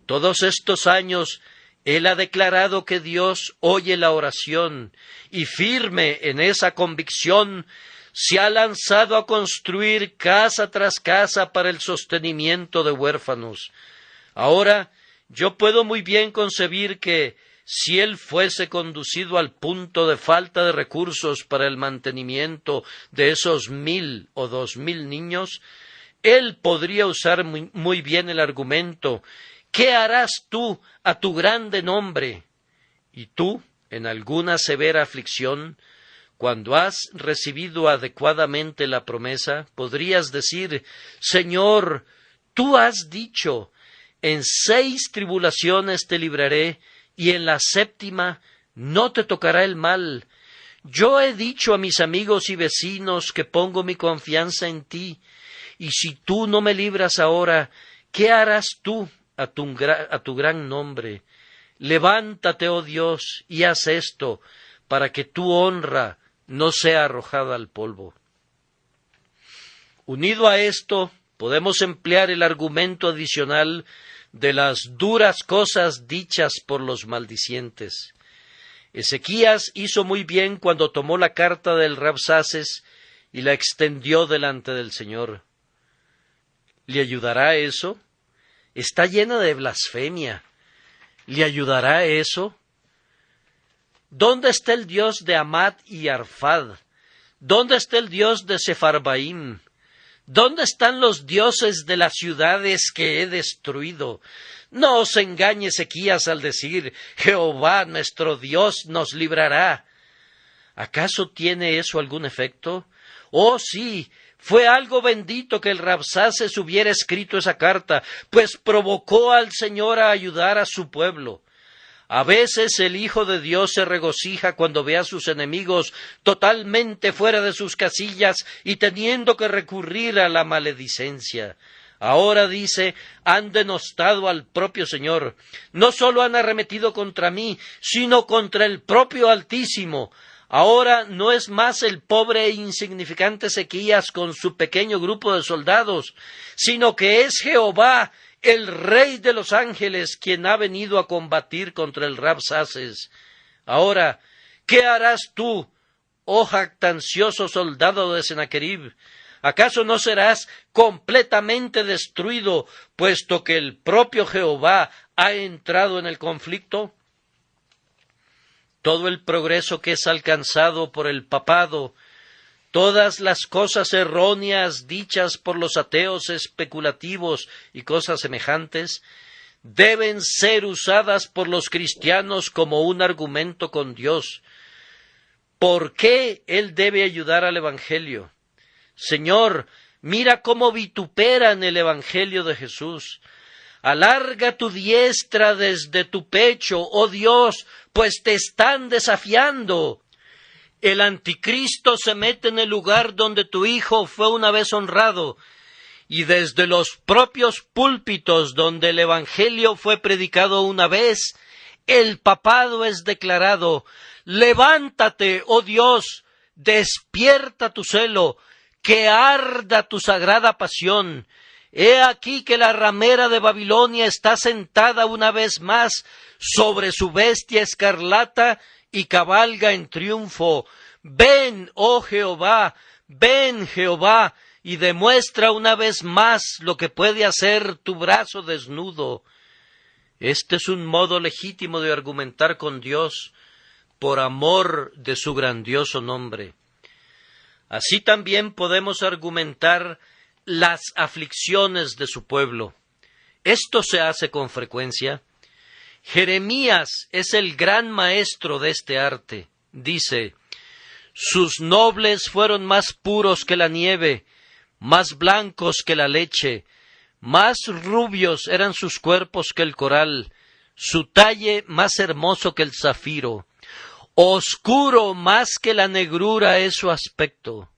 Todos estos años él ha declarado que Dios oye la oración, y firme en esa convicción se ha lanzado a construir casa tras casa para el sostenimiento de huérfanos. Ahora, yo puedo muy bien concebir que, si él fuese conducido al punto de falta de recursos para el mantenimiento de esos 1,000 o 2,000 niños, él podría usar muy bien el argumento: ¿qué harás tú a tu grande nombre? Y tú, en alguna severa aflicción, Cuando has recibido adecuadamente la promesa, podrías decir: Señor, tú has dicho, en 6 tribulaciones te libraré, y en la 7ª no te tocará el mal. Yo he dicho a mis amigos y vecinos que pongo mi confianza en ti, y si tú no me libras ahora, ¿qué harás tú a tu gran nombre? Levántate, oh Dios, y haz esto, para que tu honra no sea arrojada al polvo. Unido a esto, podemos emplear el argumento adicional de las duras cosas dichas por los maldicientes. Ezequías hizo muy bien cuando tomó la carta del Rabsaces y la extendió delante del Señor. ¿Le ayudará eso? Está llena de blasfemia. ¿Le ayudará eso? ¿Dónde está el Dios de Amat y Arfad? ¿Dónde está el Dios de Sefarbaim? ¿Dónde están los dioses de las ciudades que he destruido? No os engañe Ezequías al decir: Jehová nuestro Dios nos librará. ¿Acaso tiene eso algún efecto? Oh, sí, fue algo bendito que el Rabsaces hubiera escrito esa carta, pues provocó al Señor a ayudar a su pueblo. A veces el Hijo de Dios se regocija cuando ve a sus enemigos totalmente fuera de sus casillas y teniendo que recurrir a la maledicencia. Ahora dice: han denostado al propio Señor. No solo han arremetido contra mí, sino contra el propio Altísimo. Ahora no es más el pobre e insignificante Ezequías con su pequeño grupo de soldados, sino que es Jehová, el Rey de los ángeles, quien ha venido a combatir contra el Rabsaces. Ahora, ¿qué harás tú, oh jactancioso soldado de Sennacherib? ¿Acaso no serás completamente destruido, puesto que el propio Jehová ha entrado en el conflicto? Todo el progreso que es alcanzado por el papado, todas las cosas erróneas dichas por los ateos especulativos y cosas semejantes, deben ser usadas por los cristianos como un argumento con Dios. ¿Por qué Él debe ayudar al Evangelio? Señor, mira cómo vituperan el Evangelio de Jesús. Alarga tu diestra desde tu pecho, oh Dios, pues te están desafiando. El anticristo se mete en el lugar donde tu Hijo fue una vez honrado, y desde los propios púlpitos donde el Evangelio fue predicado una vez, el papado es declarado: levántate, oh Dios, despierta tu celo, que arda tu sagrada pasión. He aquí que la ramera de Babilonia está sentada una vez más sobre su bestia escarlata y cabalga en triunfo. Ven, oh Jehová, ven, Jehová, y demuestra una vez más lo que puede hacer tu brazo desnudo. Este es un modo legítimo de argumentar con Dios por amor de su grandioso nombre. Así también podemos argumentar las aflicciones de su pueblo. Esto se hace con frecuencia. Jeremías es el gran maestro de este arte. Dice: sus nobles fueron más puros que la nieve, más blancos que la leche, más rubios eran sus cuerpos que el coral, su talle más hermoso que el zafiro, oscuro más que la negrura es su aspecto.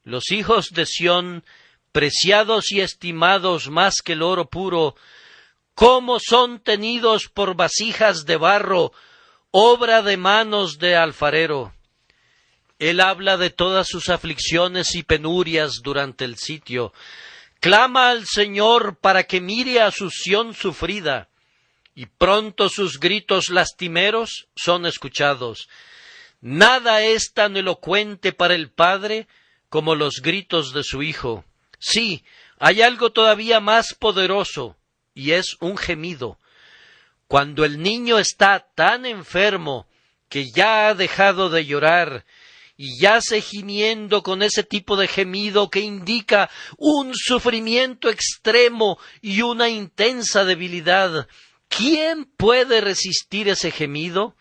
Los hijos de Sión, preciados y estimados más que el oro puro, cómo son tenidos por vasijas de barro, obra de manos de alfarero. Él habla de todas sus aflicciones y penurias durante el sitio. Clama al Señor para que mire a su Sión sufrida, y pronto sus gritos lastimeros son escuchados. Nada es tan elocuente para el Padre como los gritos de su Hijo. Sí, hay algo todavía más poderoso, y es un gemido. Cuando el niño está tan enfermo que ya ha dejado de llorar y yace gimiendo con ese tipo de gemido que indica un sufrimiento extremo y una intensa debilidad, ¿quién puede resistir ese gemido?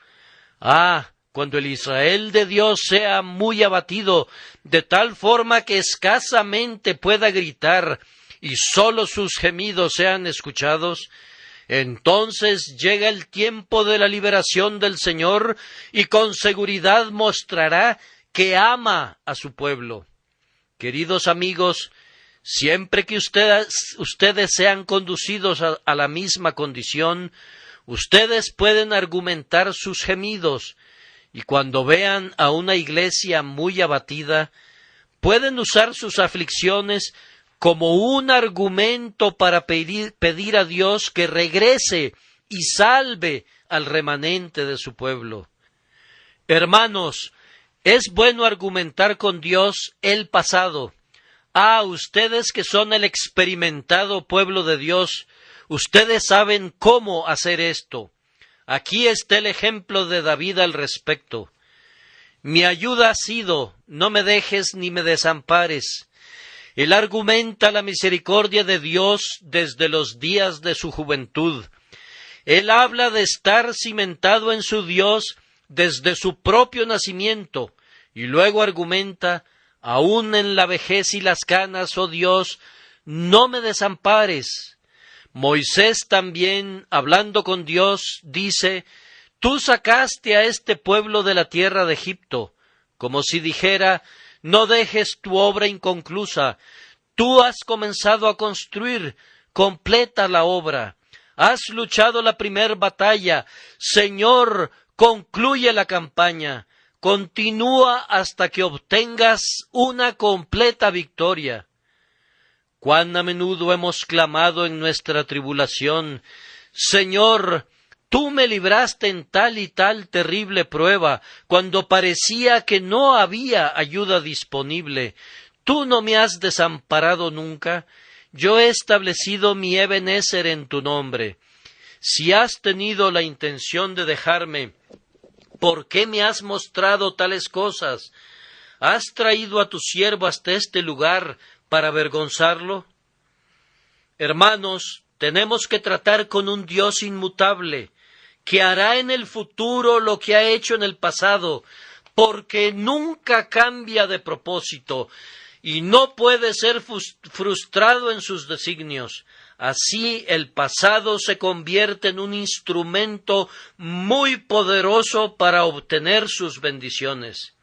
cuando el Israel de Dios sea muy abatido, de tal forma que escasamente pueda gritar y sólo sus gemidos sean escuchados, entonces llega el tiempo de la liberación del Señor y con seguridad mostrará que ama a su pueblo. Queridos amigos, siempre que ustedes sean conducidos a la misma condición, ustedes pueden argumentar sus gemidos, y cuando vean a una iglesia muy abatida, pueden usar sus aflicciones como un argumento para pedir a Dios que regrese y salve al remanente de su pueblo. Hermanos, es bueno argumentar con Dios el pasado. Ustedes que son el experimentado pueblo de Dios, ustedes saben cómo hacer esto. Aquí está el ejemplo de David al respecto. Mi ayuda ha sido, no me dejes ni me desampares. Él argumenta la misericordia de Dios desde los días de su juventud. Él habla de estar cimentado en su Dios desde su propio nacimiento, y luego argumenta, aún en la vejez y las canas, oh Dios, no me desampares. Moisés también, hablando con Dios, dice, tú sacaste a este pueblo de la tierra de Egipto, como si dijera, no dejes tu obra inconclusa, tú has comenzado a construir, completa la obra, has luchado la primer batalla, Señor, concluye la campaña, continúa hasta que obtengas una completa victoria. Cuán a menudo hemos clamado en nuestra tribulación, Señor, tú me libraste en tal y tal terrible prueba, cuando parecía que no había ayuda disponible. Tú no me has desamparado nunca. Yo he establecido mi Ebenezer en tu nombre. Si has tenido la intención de dejarme, ¿por qué me has mostrado tales cosas? ¿Has traído a tu siervo hasta este lugar para avergonzarlo? Hermanos, tenemos que tratar con un Dios inmutable, que hará en el futuro lo que ha hecho en el pasado, porque nunca cambia de propósito y no puede ser frustrado en sus designios. Así el pasado se convierte en un instrumento muy poderoso para obtener sus bendiciones.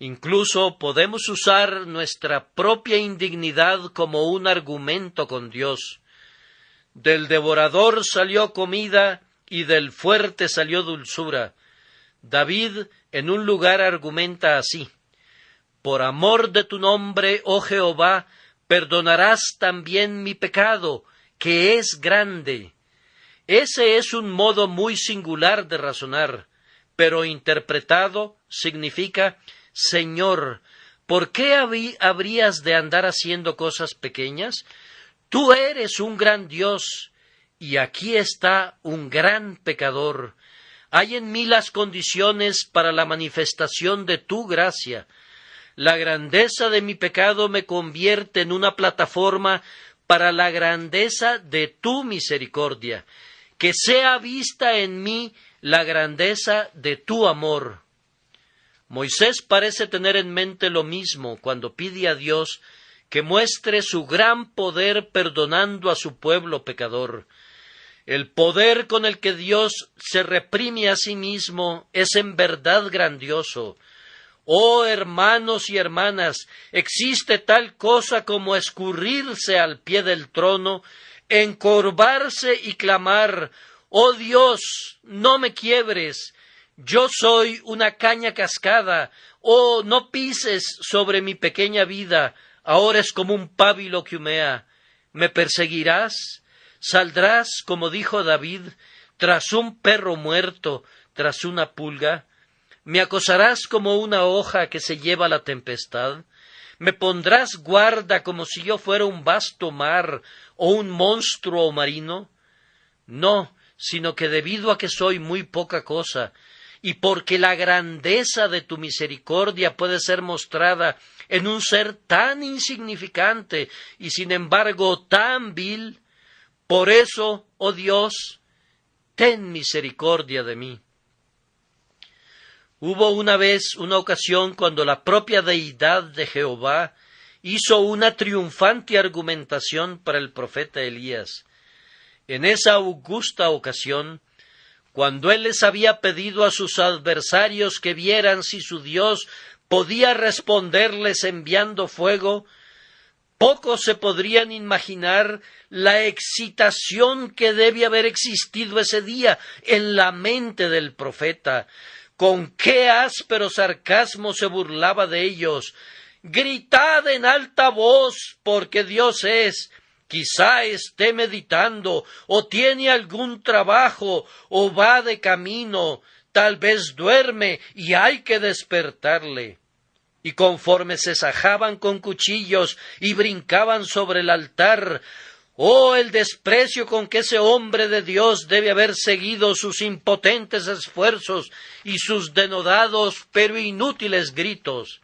Incluso podemos usar nuestra propia indignidad como un argumento con Dios. Del devorador salió comida y del fuerte salió dulzura. David en un lugar argumenta así: por amor de tu nombre, oh Jehová, perdonarás también mi pecado, que es grande. Ese es un modo muy singular de razonar, pero interpretado significa, Señor, ¿por qué habrías de andar haciendo cosas pequeñas? Tú eres un gran Dios, y aquí está un gran pecador. Hay en mí las condiciones para la manifestación de tu gracia. La grandeza de mi pecado me convierte en una plataforma para la grandeza de tu misericordia. Que sea vista en mí la grandeza de tu amor. Moisés parece tener en mente lo mismo cuando pide a Dios que muestre su gran poder perdonando a su pueblo pecador. El poder con el que Dios se reprime a sí mismo es en verdad grandioso. Oh hermanos y hermanas, existe tal cosa como escurrirse al pie del trono, encorvarse y clamar, oh Dios, no me quiebres, yo soy una caña cascada, oh no pises sobre mi pequeña vida, ahora es como un pábilo que humea. ¿Me perseguirás? ¿Saldrás, como dijo David, tras un perro muerto, tras una pulga? ¿Me acosarás como una hoja que se lleva la tempestad? ¿Me pondrás guarda como si yo fuera un vasto mar o un monstruo marino? No, sino que debido a que soy muy poca cosa, y porque la grandeza de tu misericordia puede ser mostrada en un ser tan insignificante y sin embargo tan vil, por eso, oh Dios, ten misericordia de mí. Hubo una ocasión cuando la propia deidad de Jehová hizo una triunfante argumentación para el profeta Elías. En esa augusta ocasión, cuando él les había pedido a sus adversarios que vieran si su Dios podía responderles enviando fuego, pocos se podrían imaginar la excitación que debe haber existido ese día en la mente del profeta. Con qué áspero sarcasmo se burlaba de ellos. Gritad en alta voz, porque Dios es. Quizá esté meditando, o tiene algún trabajo, o va de camino, tal vez duerme, y hay que despertarle. Y conforme se sajaban con cuchillos y brincaban sobre el altar, ¡oh, el desprecio con que ese hombre de Dios debe haber seguido sus impotentes esfuerzos y sus denodados pero inútiles gritos!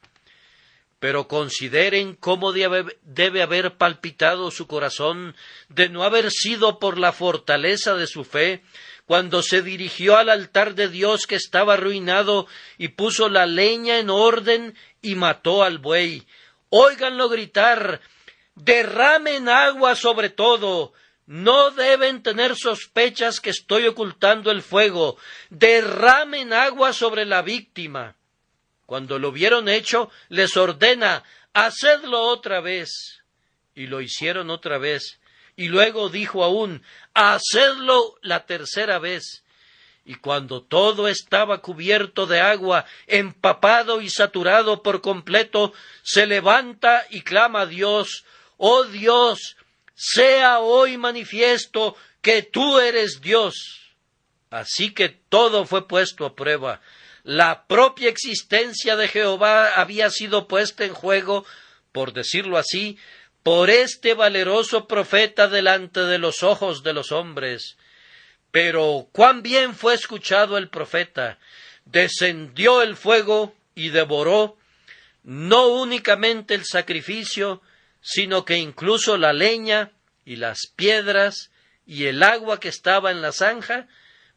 Pero consideren cómo debe haber palpitado su corazón de no haber sido por la fortaleza de su fe, cuando se dirigió al altar de Dios que estaba arruinado y puso la leña en orden y mató al buey. Óiganlo gritar: derramen agua sobre todo. No deben tener sospechas que estoy ocultando el fuego. Derramen agua sobre la víctima. Cuando lo vieron hecho, les ordena: hacedlo otra vez. Y lo hicieron otra vez. Y luego dijo aún: hacedlo la tercera vez. Y cuando todo estaba cubierto de agua, empapado y saturado por completo, se levanta y clama a Dios: oh Dios, sea hoy manifiesto que tú eres Dios. Así que todo fue puesto a prueba. La propia existencia de Jehová había sido puesta en juego, por decirlo así, por este valeroso profeta delante de los ojos de los hombres. Pero cuán bien fue escuchado el profeta. Descendió el fuego y devoró no únicamente el sacrificio, sino que incluso la leña y las piedras y el agua que estaba en la zanja,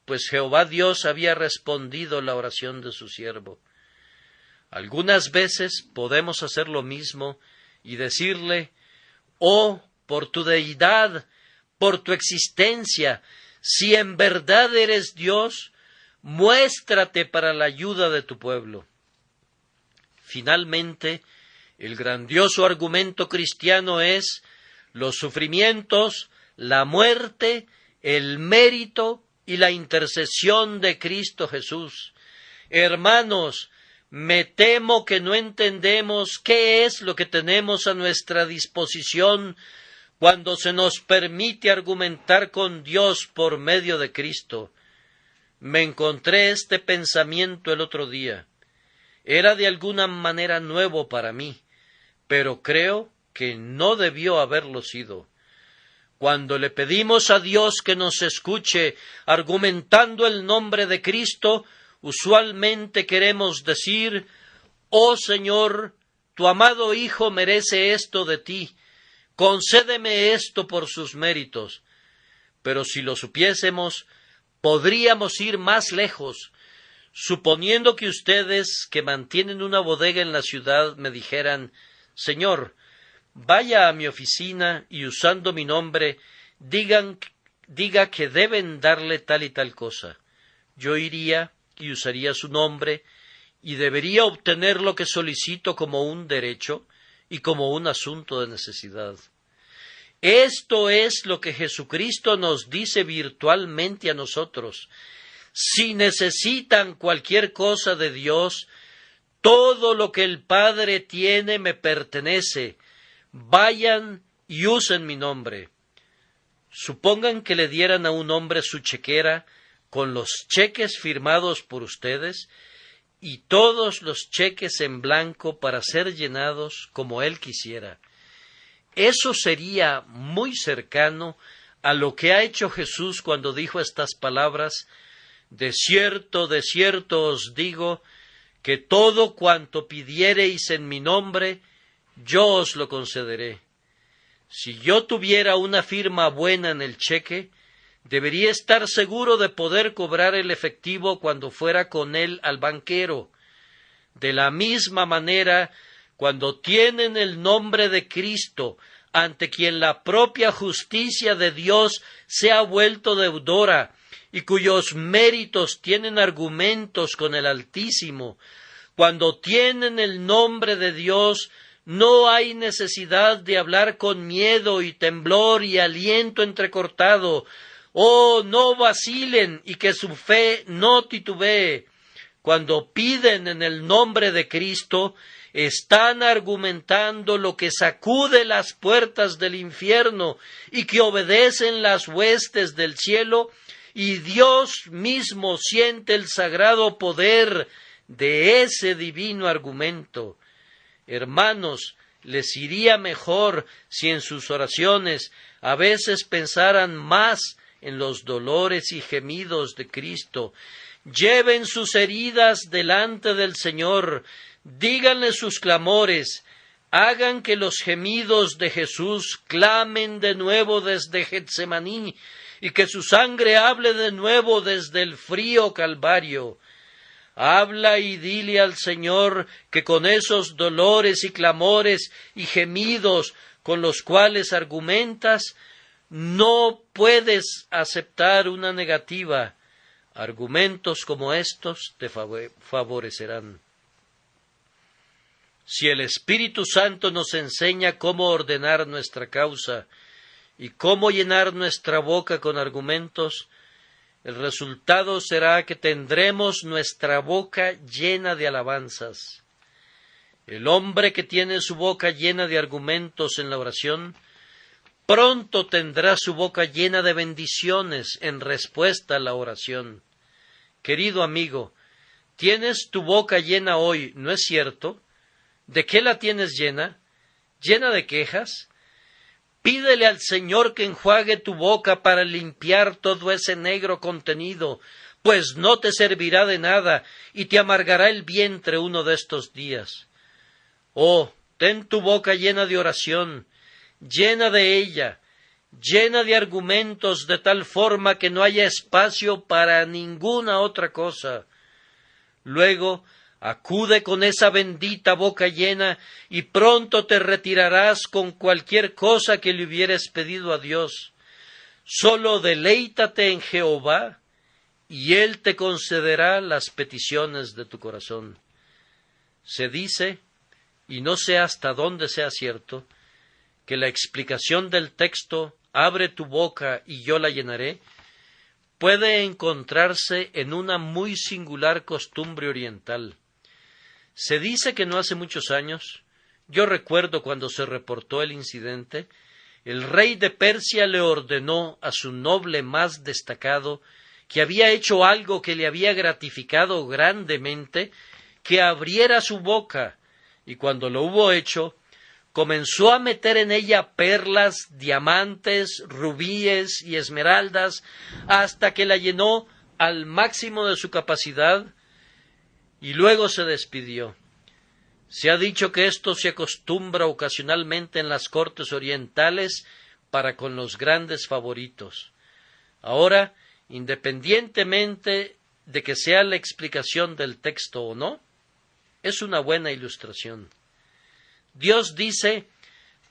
pues Jehová Dios había respondido la oración de su siervo. Algunas veces podemos hacer lo mismo y decirle: oh, por tu deidad, por tu existencia, si en verdad eres Dios, muéstrate para la ayuda de tu pueblo. Finalmente, el grandioso argumento cristiano es los sufrimientos, la muerte, el mérito y la intercesión de Cristo Jesús. Hermanos, me temo que no entendemos qué es lo que tenemos a nuestra disposición cuando se nos permite argumentar con Dios por medio de Cristo. Me encontré este pensamiento el otro día. Era de alguna manera nuevo para mí, pero creo que no debió haberlo sido. Cuando le pedimos a Dios que nos escuche argumentando el nombre de Cristo, usualmente queremos decir: oh Señor, tu amado Hijo merece esto de ti, concédeme esto por sus méritos. Pero si lo supiésemos, podríamos ir más lejos. Suponiendo que ustedes, que mantienen una bodega en la ciudad, me dijeran: Señor, vaya a mi oficina y usando mi nombre diga que deben darle tal y tal cosa. Yo iría y usaría su nombre y debería obtener lo que solicito como un derecho y como un asunto de necesidad. Esto es lo que Jesucristo nos dice virtualmente a nosotros. Si necesitan cualquier cosa de Dios, todo lo que el Padre tiene me pertenece. Vayan y usen mi nombre. Supongan que le dieran a un hombre su chequera con los cheques firmados por ustedes y todos los cheques en blanco para ser llenados como él quisiera. Eso sería muy cercano a lo que ha hecho Jesús cuando dijo estas palabras: de cierto os digo, que todo cuanto pidiereis en mi nombre, yo os lo concederé. Si yo tuviera una firma buena en el cheque, debería estar seguro de poder cobrar el efectivo cuando fuera con él al banquero. De la misma manera, cuando tienen el nombre de Cristo, ante quien la propia justicia de Dios se ha vuelto deudora, y cuyos méritos tienen argumentos con el Altísimo, cuando tienen el nombre de Dios, no hay necesidad de hablar con miedo y temblor y aliento entrecortado. Oh, no vacilen y que su fe no titubee. Cuando piden en el nombre de Cristo, están argumentando lo que sacude las puertas del infierno y que obedecen las huestes del cielo, y Dios mismo siente el sagrado poder de ese divino argumento. Hermanos, les iría mejor si en sus oraciones a veces pensaran más en los dolores y gemidos de Cristo. Lleven sus heridas delante del Señor, díganle sus clamores, hagan que los gemidos de Jesús clamen de nuevo desde Getsemaní, y que su sangre hable de nuevo desde el frío Calvario. Habla y dile al Señor que con esos dolores y clamores y gemidos con los cuales argumentas, no puedes aceptar una negativa. Argumentos como estos te favorecerán. Si el Espíritu Santo nos enseña cómo ordenar nuestra causa y cómo llenar nuestra boca con argumentos, el resultado será que tendremos nuestra boca llena de alabanzas. El hombre que tiene su boca llena de argumentos en la oración, pronto tendrá su boca llena de bendiciones en respuesta a la oración. Querido amigo, tienes tu boca llena hoy, ¿no es cierto? ¿De qué la tienes llena? ¿Llena de quejas? Pídele al Señor que enjuague tu boca para limpiar todo ese negro contenido, pues no te servirá de nada y te amargará el vientre uno de estos días. Oh, ten tu boca llena de oración, llena de ella, llena de argumentos de tal forma que no haya espacio para ninguna otra cosa. Luego, acude con esa bendita boca llena y pronto te retirarás con cualquier cosa que le hubieras pedido a Dios. Solo deleítate en Jehová y Él te concederá las peticiones de tu corazón. Se dice, y no sé hasta dónde sea cierto, que la explicación del texto «abre tu boca y yo la llenaré» puede encontrarse en una muy singular costumbre oriental. Se dice que no hace muchos años, yo recuerdo cuando se reportó el incidente, el rey de Persia le ordenó a su noble más destacado, que había hecho algo que le había gratificado grandemente, que abriera su boca, y cuando lo hubo hecho, comenzó a meter en ella perlas, diamantes, rubíes y esmeraldas, hasta que la llenó al máximo de su capacidad, y luego se despidió. Se ha dicho que esto se acostumbra ocasionalmente en las cortes orientales para con los grandes favoritos. Ahora, independientemente de que sea la explicación del texto o no, es una buena ilustración. Dios dice,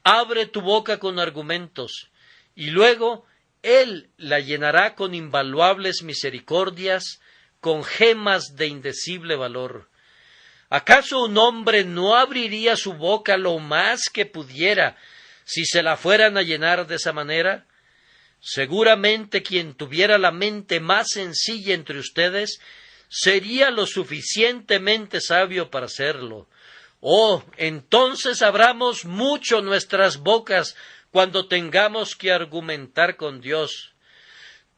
abre tu boca con argumentos, y luego Él la llenará con invaluables misericordias, con gemas de indecible valor. ¿Acaso un hombre no abriría su boca lo más que pudiera si se la fueran a llenar de esa manera? Seguramente quien tuviera la mente más sencilla entre ustedes sería lo suficientemente sabio para hacerlo. Oh, entonces abramos mucho nuestras bocas cuando tengamos que argumentar con Dios.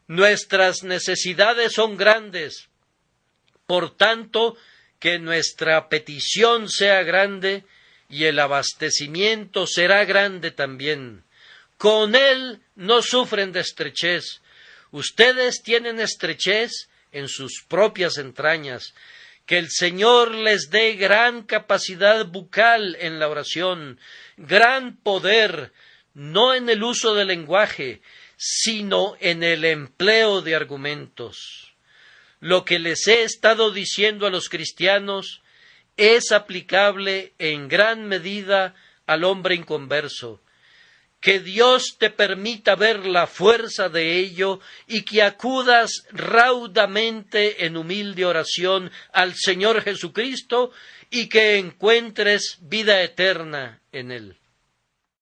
Nuestras necesidades son grandes, por tanto, que nuestra petición sea grande y el abastecimiento será grande también. Con Él no sufren de estrechez. Ustedes tienen estrechez en sus propias entrañas. Que el Señor les dé gran capacidad bucal en la oración, gran poder, no en el uso del lenguaje, sino en el empleo de argumentos. Lo que les he estado diciendo a los cristianos es aplicable en gran medida al hombre inconverso. Que Dios te permita ver la fuerza de ello y que acudas raudamente en humilde oración al Señor Jesucristo y que encuentres vida eterna en Él.